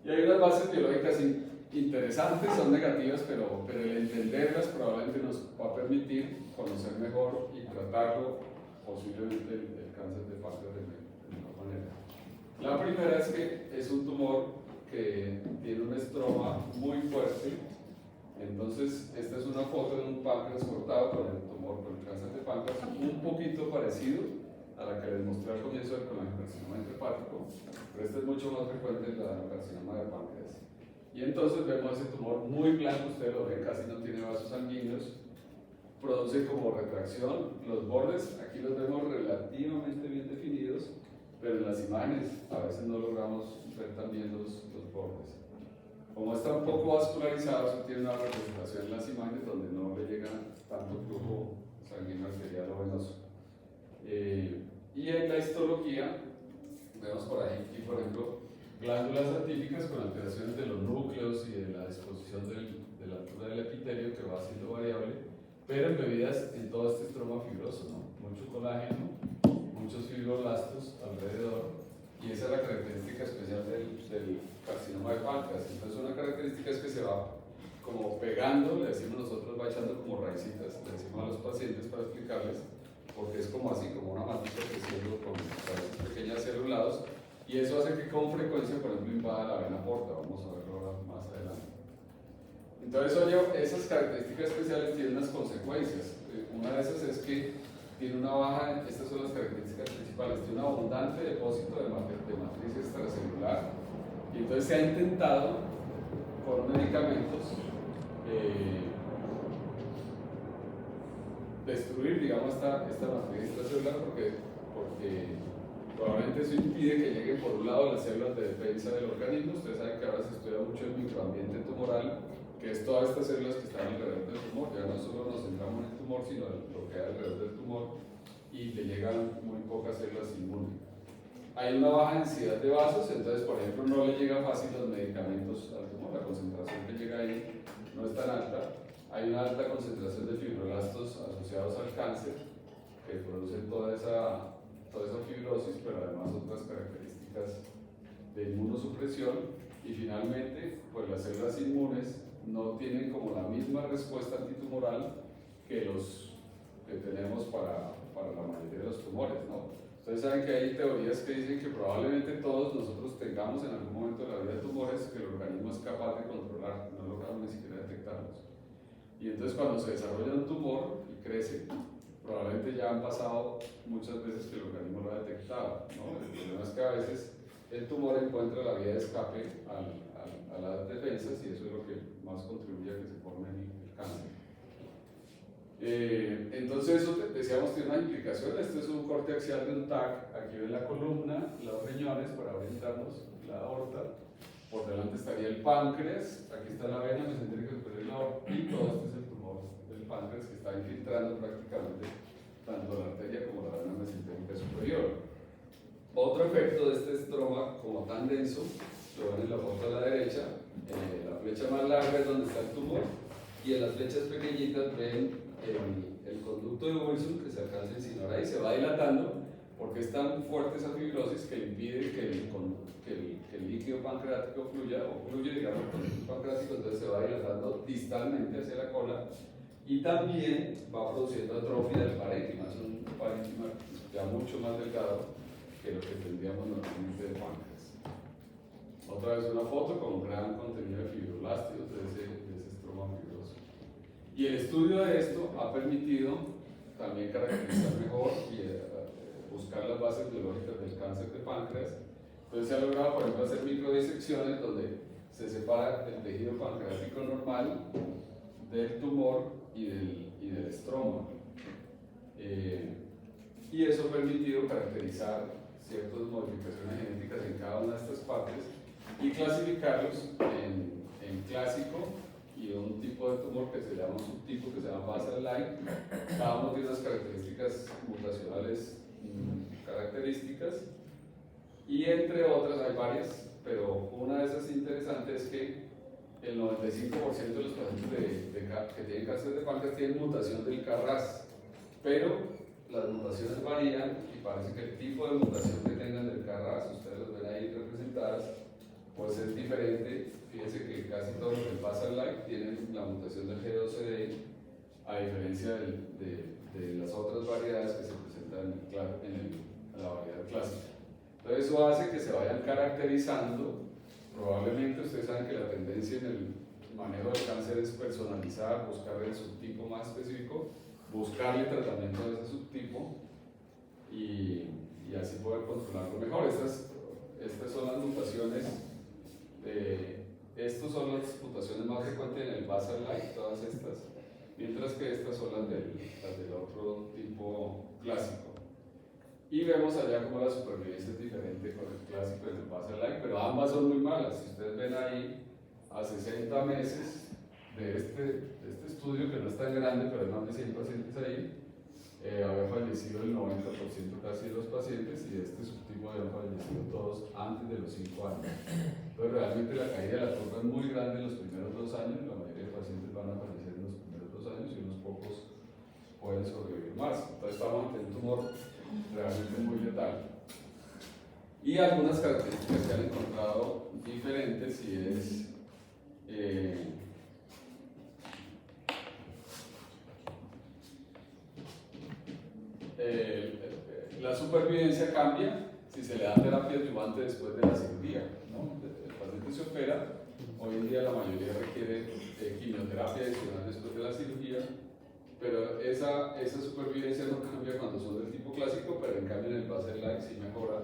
Y hay unas bases biológicas interesantes, son negativas, pero el entenderlas probablemente nos va a permitir conocer mejor y tratarlo, posiblemente el cáncer de páncreas de mejor manera. La primera es que es un tumor que tiene un estroma muy fuerte. Entonces, esta es una foto de un páncreas cortado con el tumor, con el cáncer de páncreas, un poquito parecido a la que les mostré al comienzo del colangiocarcinoma intrahepático, pero este es mucho más frecuente en la carcinoma de páncreas. Y entonces vemos ese tumor muy blanco, ustedes lo ven, casi no tiene vasos sanguíneos, produce como retracción, los bordes aquí los vemos relativamente bien definidos, pero en las imágenes a veces no logramos ver también los bordes. Como está un poco vascularizado, eso tiene una representación en las imágenes donde no le llega tanto flujo sanguíneo arterial o venoso. Y en la histología, vemos por ahí, y por ejemplo, glándulas atípicas con alteraciones de los núcleos y de la disposición de la altura del epitelio que va siendo variable, pero embebidas en todo este estroma fibroso, ¿no? Mucho colágeno, muchos fibroblastos alrededor, y y esa es la característica especial del carcinoma de páncreas. Entonces una característica es que se va como pegando, le decimos nosotros, va echando como raicitas, le decimos a los pacientes para explicarles, porque es como así, como una matita creciendo con raíces pequeñas hacia los lados, y eso hace que con frecuencia, por ejemplo, invada la vena porta. Vamos a verlo ahora más adelante. Entonces, oye, esas características especiales tienen unas consecuencias. Una de esas es que tiene una baja, estas son las características principales, tiene un abundante depósito de matriz extracelular, y entonces se ha intentado con medicamentos destruir, digamos, esta matriz extracelular porque probablemente eso impide que lleguen por un lado las células de defensa del organismo. Ustedes saben que ahora se estudia mucho el microambiente tumoral, que es todas estas células que están alrededor del tumor. Ya no solo nos centramos en el tumor, sino en lo que hay alrededor del tumor, y le llegan muy pocas células inmunes. Hay una baja densidad de vasos, entonces, por ejemplo, no le llegan fácil los medicamentos al tumor, la concentración que llega ahí no es tan alta. Hay una alta concentración de fibroblastos asociados al cáncer, que producen toda esa fibrosis, pero además otras características de inmunosupresión. Y finalmente, pues las células inmunes no tienen como la misma respuesta antitumoral que los que tenemos para la mayoría de los tumores, ¿no? Ustedes saben que hay teorías que dicen que probablemente todos nosotros tengamos en algún momento de la vida tumores que el organismo es capaz de controlar, no logramos ni siquiera detectarlos. Y entonces cuando se desarrolla un tumor y crece, probablemente ya han pasado muchas veces que el organismo lo ha detectado, ¿no? El problema es que a veces el tumor encuentra la vía de escape a las defensas, y eso es lo que más contribuye a que se forme el cáncer. Entonces eso, decíamos, tiene una implicación. Este es un corte axial de un TAC. Aquí ven la columna, los riñones para orientarnos, la aorta. Por delante estaría el páncreas, aquí está la vena mesentérica superior y la aorta, y todo este es el tumor del páncreas que está infiltrando prácticamente tanto la arteria como la vena mesentérica superior. Otro efecto de este estroma, como tan denso, lo ven en la foto a la derecha. La flecha más larga es donde está el tumor, y en las flechas pequeñitas ven el conducto de Wilson, que se alcanza a insinuar ahí, se va dilatando porque es tan fuerte esa fibrosis que impide que el líquido pancreático fluya, o fluye, digamos, el conducto pancreático. Entonces se va dilatando distalmente hacia la cola, y también va produciendo atrofia del parénquima. Es un parénquima ya mucho más delgado que lo que tendríamos normalmente del páncreas. Otra vez una foto con un gran contenido de fibroblastos de ese estroma fibroso. Y el estudio de esto ha permitido también caracterizar mejor y buscar las bases biológicas del cáncer de páncreas. Entonces se ha logrado, por ejemplo, hacer microdisecciones donde se separa el tejido pancreático normal del tumor y del estroma. Y eso ha permitido caracterizar ciertas modificaciones genéticas en cada una de estas partes y clasificarlos en clásico y un tipo de tumor que se llama un subtipo que se llama basal-like. Cada uno tiene unas características mutacionales características, y entre otras hay varias, pero una de esas interesantes es que el 95% de los pacientes que tienen cáncer de páncreas tienen mutación del KRAS, pero las mutaciones varían y parece que el tipo de mutación que tengan del KRAS, ustedes los ven ahí representadas, pues es diferente. Fíjense que casi todos los del basal-like tienen la mutación del G12D, a diferencia de las otras variedades que se presentan en la variedad clásica. Entonces eso hace que se vayan caracterizando. Probablemente ustedes saben que la tendencia en el manejo del cáncer es personalizar, buscar el subtipo más específico, buscarle tratamiento de ese subtipo y así poder controlarlo mejor. Estas son las mutaciones estas son las mutaciones más frecuentes en el basal-like, todas estas, mientras que estas son las del otro tipo clásico. Y vemos allá como la supervivencia es diferente con el clásico y el basal-like, pero ambas son muy malas. Si ustedes ven ahí, a 60 meses de este estudio, que no es tan grande, pero hay más de 100 pacientes ahí, había fallecido el 90% casi de los pacientes, y de este subtipo habían fallecido todos antes de los 5 años. Entonces realmente la caída de la curva es muy grande en los primeros 2 años. La mayoría de pacientes van a fallecer en los primeros 2 años y unos pocos pueden sobrevivir más. Entonces estamos ante un tumor realmente muy letal. Y algunas características que han encontrado diferentes y es la supervivencia cambia si se le da terapia adyuvante después de la cirugía, ¿no? El paciente se opera, hoy en día la mayoría requiere quimioterapia adicional después de la cirugía, pero esa supervivencia no cambia cuando son del tipo clásico, pero en cambio en el base like sí mejora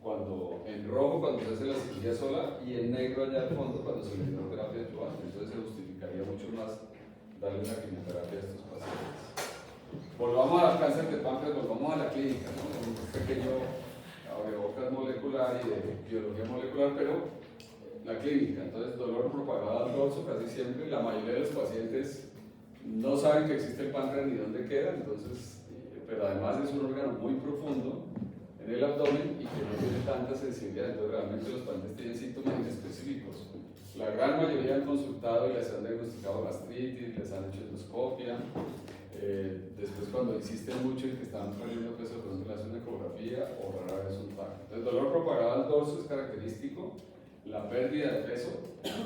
cuando en rojo cuando se hace la cirugía sola y en negro allá al fondo cuando se le dio terapia adyuvante. Entonces se justificaría mucho más darle una quimioterapia a estos pacientes. Volvamos al cáncer de páncreas, volvamos a la clínica, ¿no? Un pequeño abrebocas molecular y de biología molecular, pero la clínica. Entonces, dolor propagado al dorso casi siempre. La mayoría de los pacientes no saben que existe el páncreas ni dónde queda, entonces, pero además es un órgano muy profundo en el abdomen y que no tiene tanta sensibilidad, entonces realmente los pacientes tienen síntomas inespecíficos. La gran mayoría han consultado y les han diagnosticado gastritis, les han hecho endoscopia. Después cuando insisten mucho en que están perdiendo peso, entonces le hacen una ecografía o rara vez un TAC. El dolor propagado al dorso es característico, la pérdida de peso,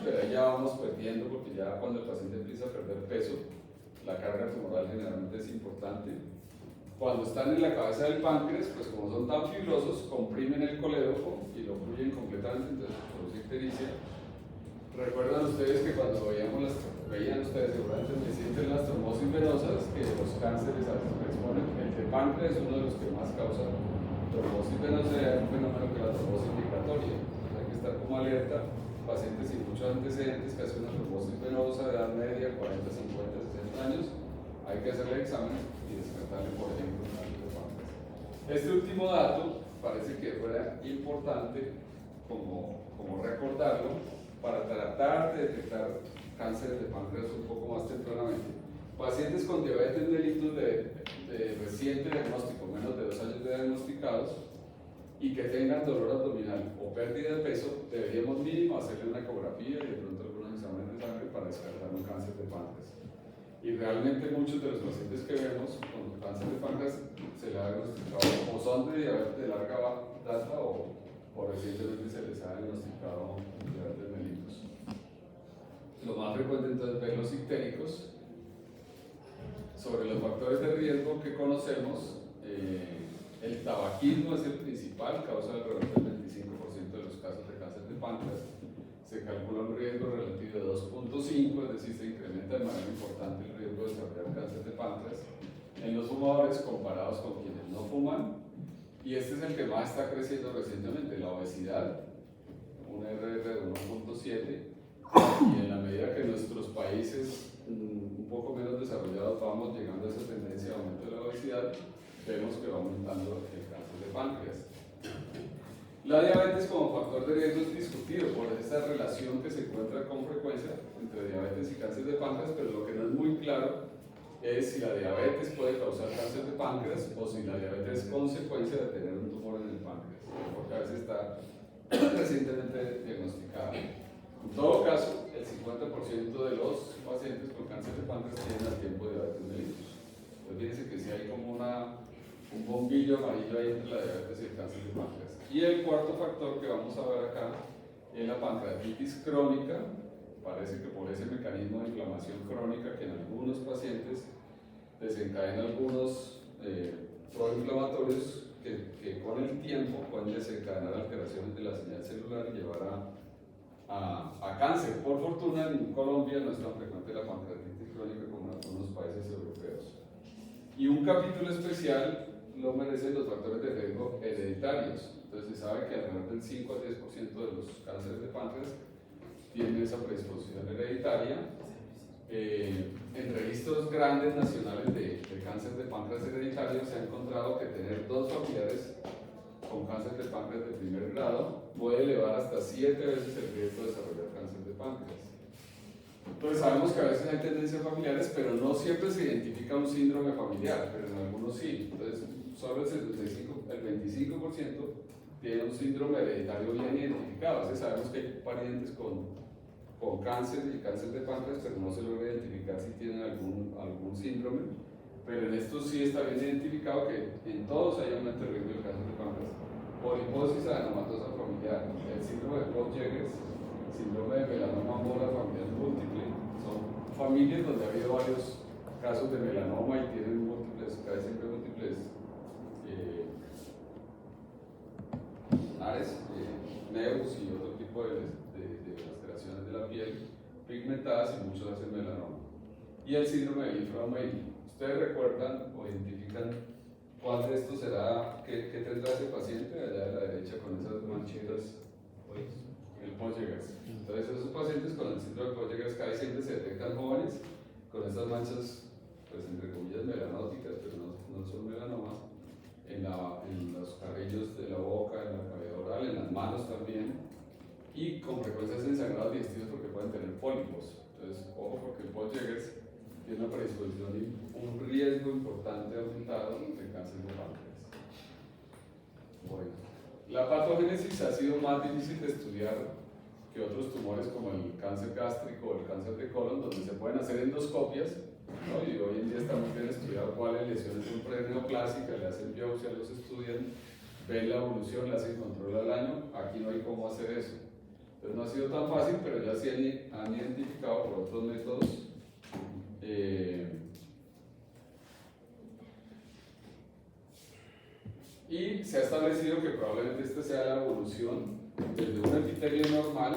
pero ahí ya vamos perdiendo porque ya cuando el paciente empieza a perder peso, la carga tumoral generalmente es importante. Cuando están en la cabeza del páncreas, pues como son tan fibrosos, comprimen el colédoco y lo ocluyen completamente, entonces produce ictericia. Recuerdan ustedes que cuando veían ustedes seguramente me sienten las trombosis venosas, que los cánceres a veces se exponen. El de páncreas es uno de los que más causa trombosis venosa y hay un fenómeno que es la trombosis migratoria. Entonces hay que estar como alerta, pacientes sin muchos antecedentes que hacen una trombosis venosa de edad media, 40, 50, 60 años, hay que hacerle exámenes y descartarle, por ejemplo, un cáncer de páncreas. Este último dato parece que fuera importante como recordarlo para tratar de detectar cáncer de páncreas un poco más tempranamente. Pacientes con diabetes mellitus de reciente diagnóstico, menos de 2 años de diagnosticados, y que tengan dolor abdominal o pérdida de peso, deberíamos mínimo hacerle una ecografía y de pronto algunos exámenes de sangre para descartar un cáncer de páncreas. Y realmente muchos de los pacientes que vemos con cáncer de páncreas se les ha diagnosticado o son de diabetes de larga data o recientemente se les ha diagnosticado diabetes mellitus. Lo más frecuente entonces es ver los ictéricos. Sobre los factores de riesgo que conocemos, el tabaquismo es el principal, causa alrededor del 25% de los casos de cáncer de páncreas. Se calcula un riesgo relativo de 2.5, es decir, se incrementa de manera importante el riesgo de desarrollar cáncer de páncreas en los fumadores comparados con quienes no fuman. Y este es el que más está creciendo recientemente, la obesidad, un RR de 1.7, y en la medida que nuestros países un poco menos desarrollados vamos llegando a esa tendencia de aumento de la obesidad, vemos que va aumentando el cáncer de páncreas. La diabetes como factor de riesgo es discutido por esta relación que se encuentra con frecuencia entre diabetes y cáncer de páncreas, pero lo que no es muy claro es si la diabetes puede causar cáncer de páncreas o si la diabetes es consecuencia de tener un tumor en el páncreas, porque a veces está recientemente diagnosticada. En todo caso, el 50% de los pacientes con cáncer de páncreas tienen al tiempo diabetes mellitus. Entonces fíjense que si hay como un bombillo amarillo ahí entre la diabetes y el cáncer de páncreas. Y el cuarto factor que vamos a ver acá es la pancreatitis crónica. Parece que por ese mecanismo de inflamación crónica que en algunos pacientes desencadena algunos proinflamatorios que con el tiempo pueden desencadenar alteraciones de la señal celular y llevar a cáncer. Por fortuna en Colombia no es tan frecuente la pancreatitis crónica como en algunos países europeos. Y un capítulo especial lo merecen los factores de riesgo hereditarios. Entonces se sabe que alrededor del 5 al 10% de los cánceres de páncreas tienen esa predisposición hereditaria. En registros grandes nacionales de cáncer de páncreas hereditario se ha encontrado que tener 2 familiares con cáncer de páncreas de primer grado puede elevar hasta 7 veces el riesgo de desarrollar cáncer de páncreas. Entonces sabemos que a veces hay tendencias familiares, pero no siempre se identifica un síndrome familiar, pero en algunos sí. Entonces solo el 25% tiene un síndrome hereditario bien identificado. Así sabemos que hay parientes con cáncer y cáncer de páncreas, pero no se logra identificar si tienen algún síndrome. Pero en estos sí está bien identificado que en todos hay aumento de riesgo del cáncer de páncreas poliposis adenomatosa familiar, el síndrome de Port-Jeghers, síndrome de melanoma molar familiar múltiple. Son familias donde ha habido varios casos de melanoma y tienen múltiples, casi siempre múltiples ares, neos y otro tipo de alteraciones de la piel pigmentadas, y muchos hacen melanoma. Y el síndrome de linfonomelia. ¿Ustedes recuerdan o identifican cuál de estos será, qué tendrá ese paciente allá a la derecha con esas manchitas? El Port-Jeghers. Entonces esos pacientes con el síndrome de Port-Jeghers casi siempre se detectan jóvenes con esas manchas, pues entre comillas melanóticas, pero no son melanomas, en los carrillos de la boca, en la cavidad oral, en las manos también, y con frecuencia hacen sangrados digestivos porque pueden tener pólipos. Entonces, ojo, porque el Port-Jeghers tiene una predisposición y un riesgo importante aumentado de cáncer de páncreas. Bueno, la patogénesis ha sido más difícil de estudiar que otros tumores como el cáncer gástrico o el cáncer de colon, donde se pueden hacer endoscopias, ¿no? Y hoy en día está muy bien estudiado cuáles lesiones son preneoplásicas, le hacen biopsia, los estudian, ven la evolución, le hacen control al año. Aquí no hay cómo hacer eso. Entonces no ha sido tan fácil, pero ya se han identificado por otros métodos. Y se ha establecido que probablemente esta sea la evolución desde un epitelio normal,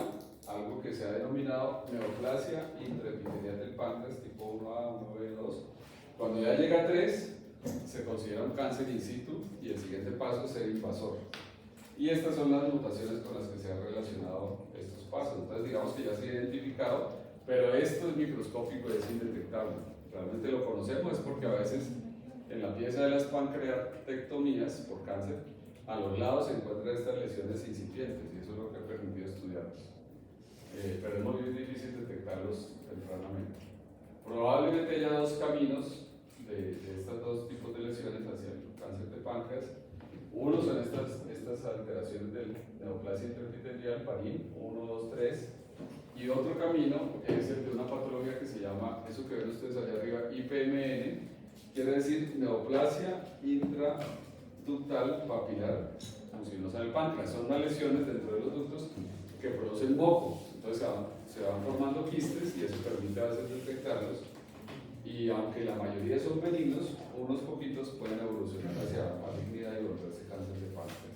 algo que se ha denominado neoplasia intraepitelial del páncreas tipo 1A, 1B, 2. Cuando ya llega a 3, se considera un cáncer in situ y el siguiente paso es ser invasor. Y estas son las mutaciones con las que se han relacionado estos pasos. Entonces digamos que ya se ha identificado, pero esto es microscópico y es indetectable. Realmente lo conocemos es porque a veces en la pieza de las pancreatectomías por cáncer, a los lados se encuentran estas lesiones incipientes y eso es lo que ha permitido estudiarlos. Pero es muy difícil detectarlos tempranamente. Probablemente haya dos caminos de estos dos tipos de lesiones hacia el cáncer de páncreas. Uno son estas alteraciones del neoplasia intraepitelial, PARIN 1, 2, 3. Y otro camino es el de una patología que se llama, eso que ven ustedes allá arriba, IPMN, quiere decir neoplasia intraductal papilar mucinosa del páncreas. Son unas lesiones dentro de los ductos que producen moco. Entonces se van formando quistes y eso permite a veces detectarlos. Y aunque la mayoría son benignos, unos poquitos pueden evolucionar hacia malignidad y volverse cáncer de páncreas.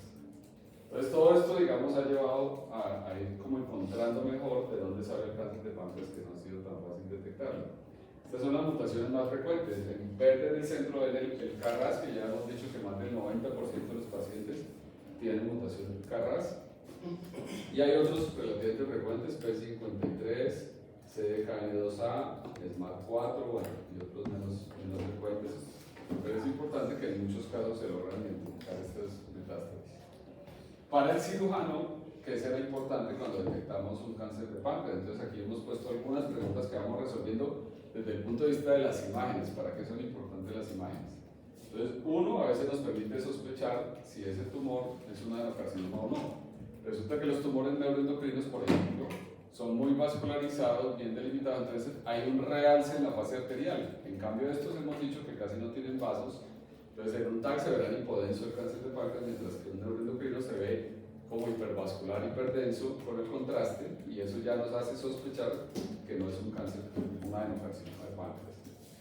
Entonces todo esto, digamos, ha llevado a ir como encontrando mejor de dónde sale el cáncer de páncreas, que no ha sido tan fácil detectarlo. Estas son las mutaciones más frecuentes. En verde en el centro ven el KRAS, que ya hemos dicho que más del 90% de los pacientes tienen mutación KRAS. Y hay otros relativamente frecuentes, P53, CDKN2A, SMART4, bueno, y otros menos frecuentes. Pero es importante que en muchos casos se logran identificar estas metástasis. Para el cirujano, que será importante cuando detectamos un cáncer de páncreas. Entonces aquí hemos puesto algunas preguntas que vamos resolviendo desde el punto de vista de las imágenes. ¿Para qué son importantes las imágenes? Entonces, uno, a veces nos permite sospechar si ese tumor es un adenocarcinoma o no. Resulta que los tumores neuroendocrinos, por ejemplo, son muy vascularizados, bien delimitados, entonces hay un realce en la fase arterial. En cambio, estos hemos dicho que casi no tienen vasos. Entonces, en un TAC se verá hipodenso el cáncer de páncreas, mientras que un neuroendocrino se ve como hipervascular, hiperdenso con el contraste, y eso ya nos hace sospechar que no es un cáncer, un adenocarcinoma de páncreas.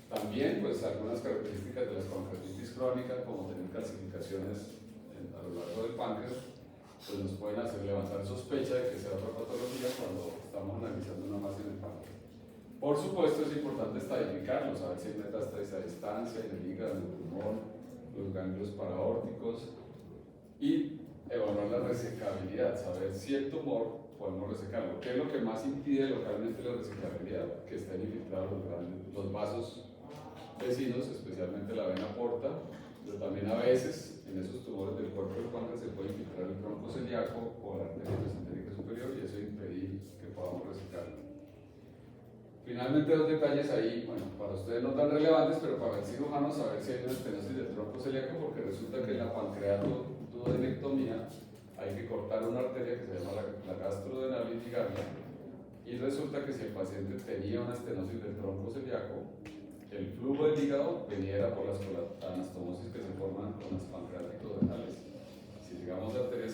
También, pues, algunas características de las pancreatitis crónicas, como tener calcificaciones a lo largo del páncreas, pues nos pueden hacer levantar sospecha de que sea otra patología cuando estamos analizando una masa en el páncreas. Por supuesto, es importante estadificarlo, saber si hay metástasis a distancia, en el hígado, en el pulmón, los ganglios paraórticos, y evaluar la resecabilidad, saber si el tumor podemos resecarlo. ¿Qué es lo que más impide localmente la resecabilidad? Que estén infiltrados los vasos vecinos, especialmente la vena porta, pero también a veces en esos tumores del cuerpo del páncreas se puede infiltrar el tronco celíaco o la arteria mesentérica superior y eso impedir que podamos resecarlo. Finalmente, dos detalles ahí, bueno, para ustedes no tan relevantes, pero para el cirujano saber si hay una estenosis del tronco celíaco, porque resulta que en la pancreatoduodenectomía hay que cortar una arteria que se llama la gastrodenal litigaria, y resulta que si el paciente tenía una estenosis del tronco celíaco, el flujo del hígado venía por las anastomosis que se forman con las pancreaticodenales. Si llegamos a arterias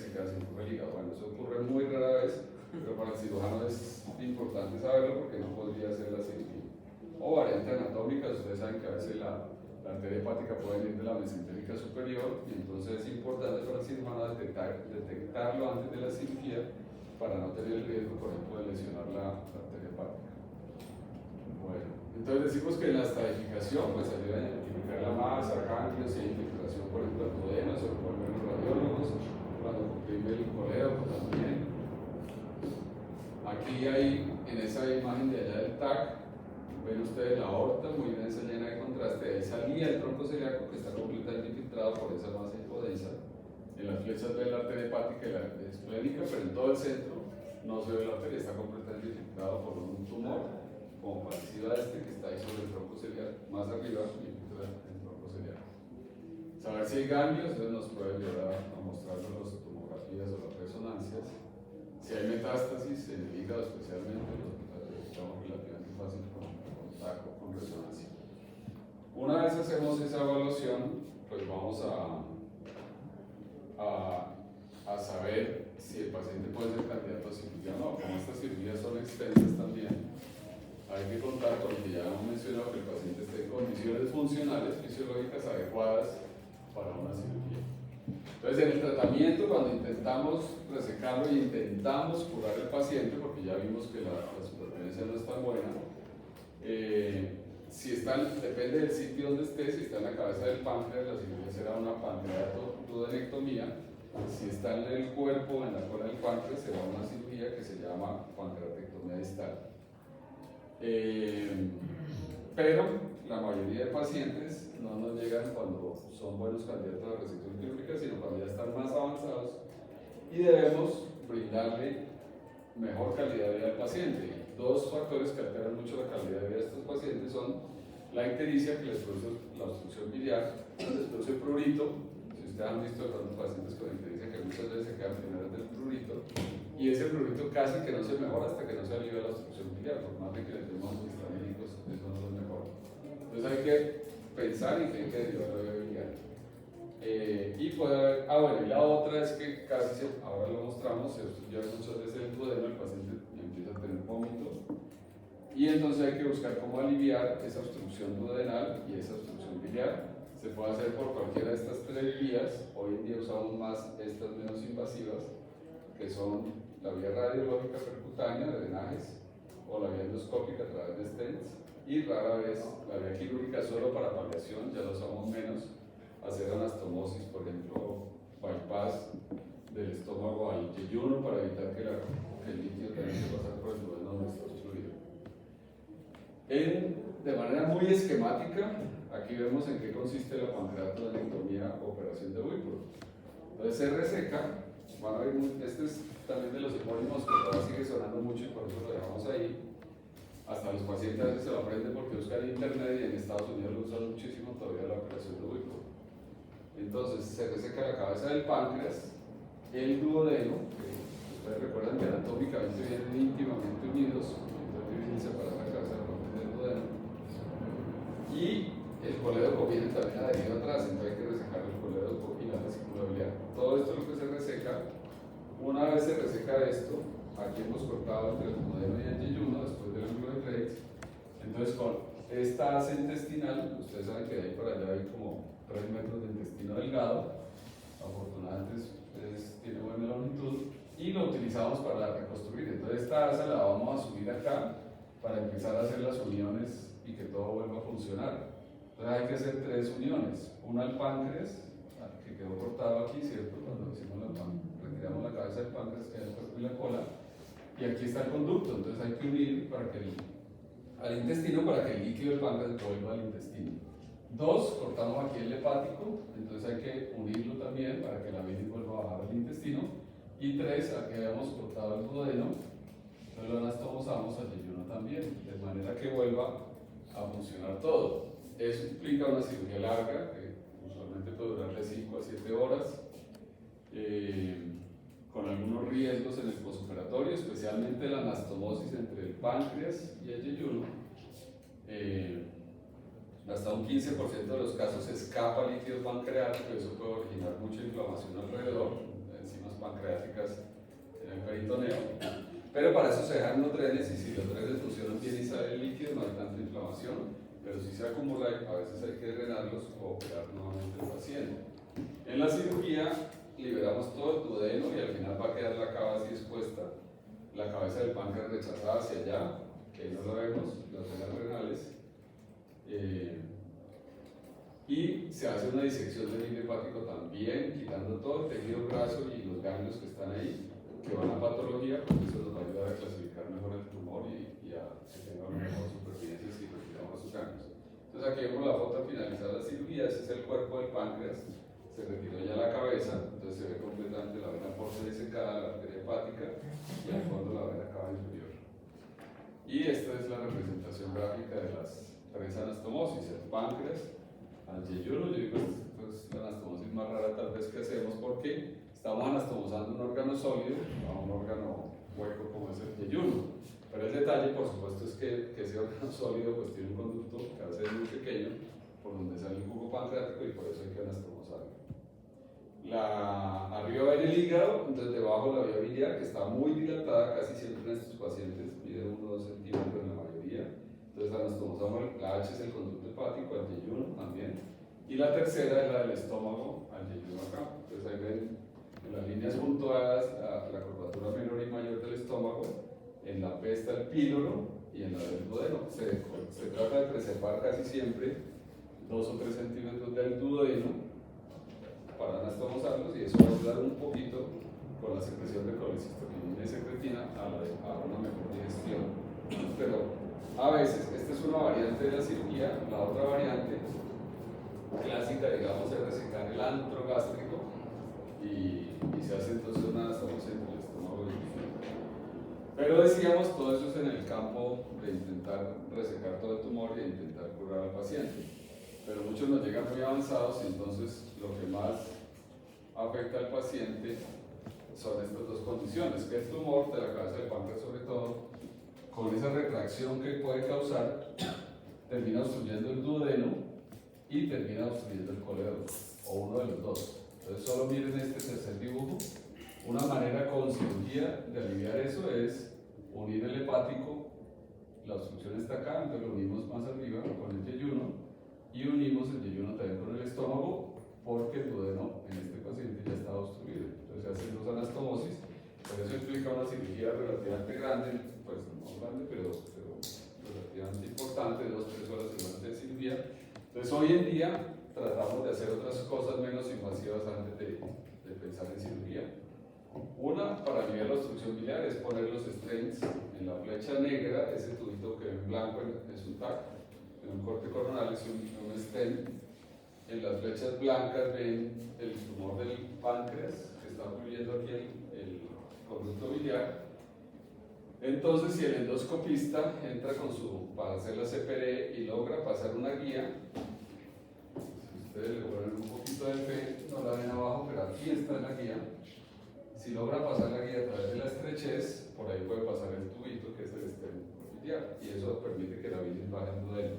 arteria hepática puede venir de la mesentérica superior y entonces es importante para el cirujano detectarlo antes de la cirugía para no tener el riesgo, por ejemplo, de lesionar la arteria hepática. Bueno, entonces decimos que en la estratificación pues ayuda a identificar la masa, ganglios y infiltración, por ejemplo, el duodeno, se lo ponen los radiólogos, cuando comprime el colédoco también. Aquí hay, en esa imagen de allá del TAC, ven ustedes la aorta muy densa, llena de contraste, ahí salía el tronco celíaco que está completamente infiltrado por esa masa hipodensa. En las flechas ve la arteria hepática y la esplénica, pero en todo el centro no se ve la arteria, está completamente infiltrado por un tumor, como parecido a este que está ahí sobre el tronco celíaco, más arriba y el tronco celíaco. Saber si hay ganglios, eso nos puede ayudar a mostrarnos las tomografías o las resonancias. Si hay metástasis en el hígado especialmente, lo detectamos relativamente fácil con TAC o con resonancia. Una vez hacemos esa evaluación, pues vamos a saber si el paciente puede ser candidato a cirugía o no. Como estas cirugías son extensas también, hay que contar con lo que ya hemos mencionado, que el paciente esté en condiciones funcionales fisiológicas adecuadas para una cirugía. Entonces, en el tratamiento, cuando intentamos resecarlo y intentamos curar al paciente, porque ya vimos que la supervivencia no es tan buena, si depende del sitio donde esté, si está en la cabeza del páncreas, la cirugía será una pancreatoduodenectomía. Si está en el cuerpo, en la cola del páncreas, será una cirugía que se llama pancreatectomía distal. Pero la mayoría de pacientes no nos llegan cuando son buenos candidatos a resección quirúrgica, sino cuando ya están más avanzados y debemos brindarle mejor calidad de vida al paciente. Dos factores que alteran mucho la calidad de vida de estos pacientes son la ictericia, que les produce la obstrucción biliar, les produce prurito. Si ustedes han visto a los pacientes con ictericia que muchas veces se quedan primero del prurito, y ese prurito casi que no se mejora hasta que no se alivia la obstrucción biliar, por más de que le tenemos antihistamínicos, eso no se mejora. Entonces hay que pensar en que hay que derivar la vía biliar. Y puede haber, bueno, y la otra es que ahora lo mostramos, se obstruye muchas veces el duodeno, el paciente empieza a tener vómito, y entonces hay que buscar cómo aliviar esa obstrucción duodenal y esa obstrucción biliar. Se puede hacer por cualquiera de estas tres vías. Hoy en día usamos más estas menos invasivas, que son la vía radiológica percutánea de drenajes o la vía endoscópica a través de stents, y rara vez la vía quirúrgica solo para paliación, ya lo usamos menos, hacer anastomosis, por ejemplo, bypass del estómago al yeyuno para evitar que el líquido tenga que pasar por el duodeno donde está obstruido. De manera muy esquemática, aquí vemos en qué consiste la pancreatodenectomía operación de Whipple. Entonces se reseca, van a ver, este es también de los epónimos que todavía sigue sonando mucho y por eso lo dejamos ahí. Hasta los pacientes a veces se lo aprenden porque buscan en internet y en Estados Unidos lo usan muchísimo todavía la operación de Whipple. Entonces se reseca la cabeza del páncreas, el duodeno, que ustedes recuerdan que anatómicamente vienen íntimamente unidos, entonces vienen separados la cabeza del duodeno, y el colédoco viene también adherido atrás, entonces hay que resecar el colédoco y la vesícula biliar. Todo esto es lo que se reseca. Una vez se reseca esto, aquí hemos cortado entre el duodeno y el yeyuno después del ángulo de Graves. Entonces con esta asa intestinal, ustedes saben que de ahí para allá hay como 3 metros de intestino delgado, afortunadamente tiene buena longitud, y lo utilizamos para reconstruir. Entonces esta asa la vamos a subir acá para empezar a hacer las uniones y que todo vuelva a funcionar. Entonces hay que hacer 3 uniones, una al páncreas, que quedó cortado aquí, ¿cierto? Cuando retiramos la cabeza del páncreas, queda el cuerpo y la cola, y aquí está el conducto. Entonces hay que unir al intestino para que el líquido del páncreas vuelva al intestino. 2, cortamos aquí el hepático, entonces hay que unirlo también para que la bilis vuelva a bajar al intestino. Y 3, aquí habíamos cortado el duodeno, entonces lo anastomosamos al yeyuno también, de manera que vuelva a funcionar todo. Eso implica una cirugía larga, que usualmente puede durar de 5 a 7 horas, con algunos riesgos en el postoperatorio, especialmente la anastomosis entre el páncreas y el yeyuno. Hasta un 15% de los casos escapa líquido pancreático y eso puede originar mucha inflamación alrededor, enzimas pancreáticas en el peritoneo. Pero para eso se dejan los drenes, y si los drenes funcionan bien y sale el líquido, no hay tanta inflamación. pero si se acumula, a veces hay que drenarlos o operar nuevamente al paciente. En la cirugía liberamos todo el duodeno y al final va a quedar la cava así expuesta, la cabeza del páncreas rechazada hacia allá, que ahí no la vemos, las venas renales, y se hace una disección del hilo hepático también, quitando todo el tejido graso y los ganglios que están ahí, que van a patología, porque eso nos va a ayudar a clasificar mejor el tumor y a que tenga una mejor supervivencia si retiramos sus ganglios. Entonces aquí vemos la foto al finalizar la cirugía, ese es el cuerpo del páncreas, se retiró ya la cabeza, entonces se ve completamente la vena porta disecada, la arteria hepática y al fondo la vena cava inferior. Y esta es la representación gráfica de las tres anastomosis, el páncreas, al yeyuno. Yo digo, esto es la anastomosis más rara tal vez que hacemos porque estamos anastomosando un órgano sólido a un órgano hueco como es el yeyuno. Pero el detalle, por supuesto, es que ese órgano sólido pues tiene un conducto que a veces es muy pequeño por donde sale el jugo pancreático y por eso hay que anastomosarlo. Arriba viene el hígado, entonces debajo la vía biliar que está muy dilatada, casi siempre en estos pacientes, mide 1 o 2 centímetros en la mayoría. Entonces anastomosamos, la H es el conducto hepático, al yeyuno también. Y la tercera es la del estómago, al yeyuno acá. Entonces ahí ven en las líneas puntuadas la curvatura menor y mayor del estómago, en la P está el píloro y en la del duodeno. Se trata de preservar casi siempre 2 o 3 centímetros del duodeno para anastomosarlos y eso va a ayudar un poquito con la secreción de colecistoquinina y secretina a una mejor digestión. Pero a veces, esta es una variante de la cirugía, la otra variante clásica, digamos, es resecar el antro gástrico y se hace entonces una anastomosis entre el estómago y el intestino. Pero decíamos, todo eso es en el campo de intentar resecar todo el tumor y de intentar curar al paciente. Pero muchos nos llegan muy avanzados y entonces lo que más afecta al paciente son estas dos condiciones, que el tumor de la cabeza del páncreas sobre todo, con esa retracción que puede causar, termina obstruyendo el duodeno y termina obstruyendo el colédono, o uno de los dos. Entonces solo miren este tercer dibujo. Una manera con cirugía de aliviar eso es unir el hepático, la obstrucción está acá, entonces lo unimos más arriba con el yeyuno y unimos el yeyuno también con el estómago porque el duodeno en este paciente ya está obstruido. Entonces se hacen dos anastomosis, pero eso implica una cirugía relativamente grande, pues no grande, pero relativamente importante, 2 o 3 horas de cirugía. Entonces hoy en día tratamos de hacer otras cosas menos invasivas antes de pensar en cirugía. Una, para aliviar la obstrucción biliar, es poner los stents en la flecha negra, ese tubito que en blanco es un TAC, en un corte coronal es un stent. En las flechas blancas ven el tumor del páncreas, que está fluyendo aquí el conducto biliar. Entonces, si el endoscopista entra para hacer la CPR y logra pasar una guía, si ustedes le ponen un poquito de fe, no la ven abajo, pero aquí está la guía. Si logra pasar la guía a través de la estrechez, por ahí puede pasar el tubito, que es el stent biliar, y eso permite que la bilis baje el duodeno.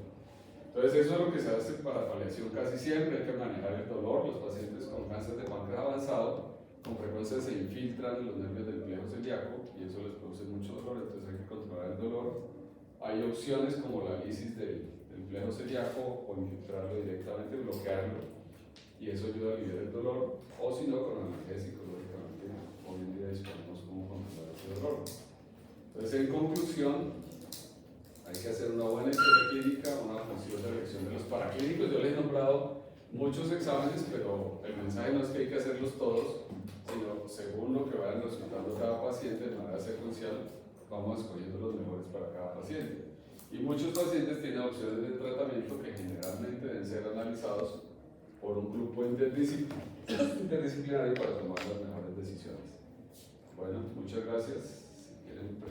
Entonces eso es lo que se hace para paliación casi siempre, hay que manejar el dolor. Los pacientes con cáncer de páncreas avanzado con frecuencia se infiltran los nervios del plejo celíaco y eso les produce mucho dolor, entonces hay que controlar el dolor. Hay opciones como la lisis del plejo celíaco o infiltrarlo directamente, bloquearlo y eso ayuda a aliviar el dolor, o si no con analgésicos, lógicamente hoy en día disponemos cómo controlar ese dolor. Entonces en conclusión, hay que hacer una buena historia clínica, una función de elección de los paraclínicos. Yo les he nombrado muchos exámenes, pero el mensaje no es que hay que hacerlos todos, sino según lo que vayan resultando cada paciente de manera secuencial, vamos escogiendo los mejores para cada paciente. Y muchos pacientes tienen opciones de tratamiento que generalmente deben ser analizados por un grupo interdisciplinario para tomar las mejores decisiones. Bueno, muchas gracias. Si quieren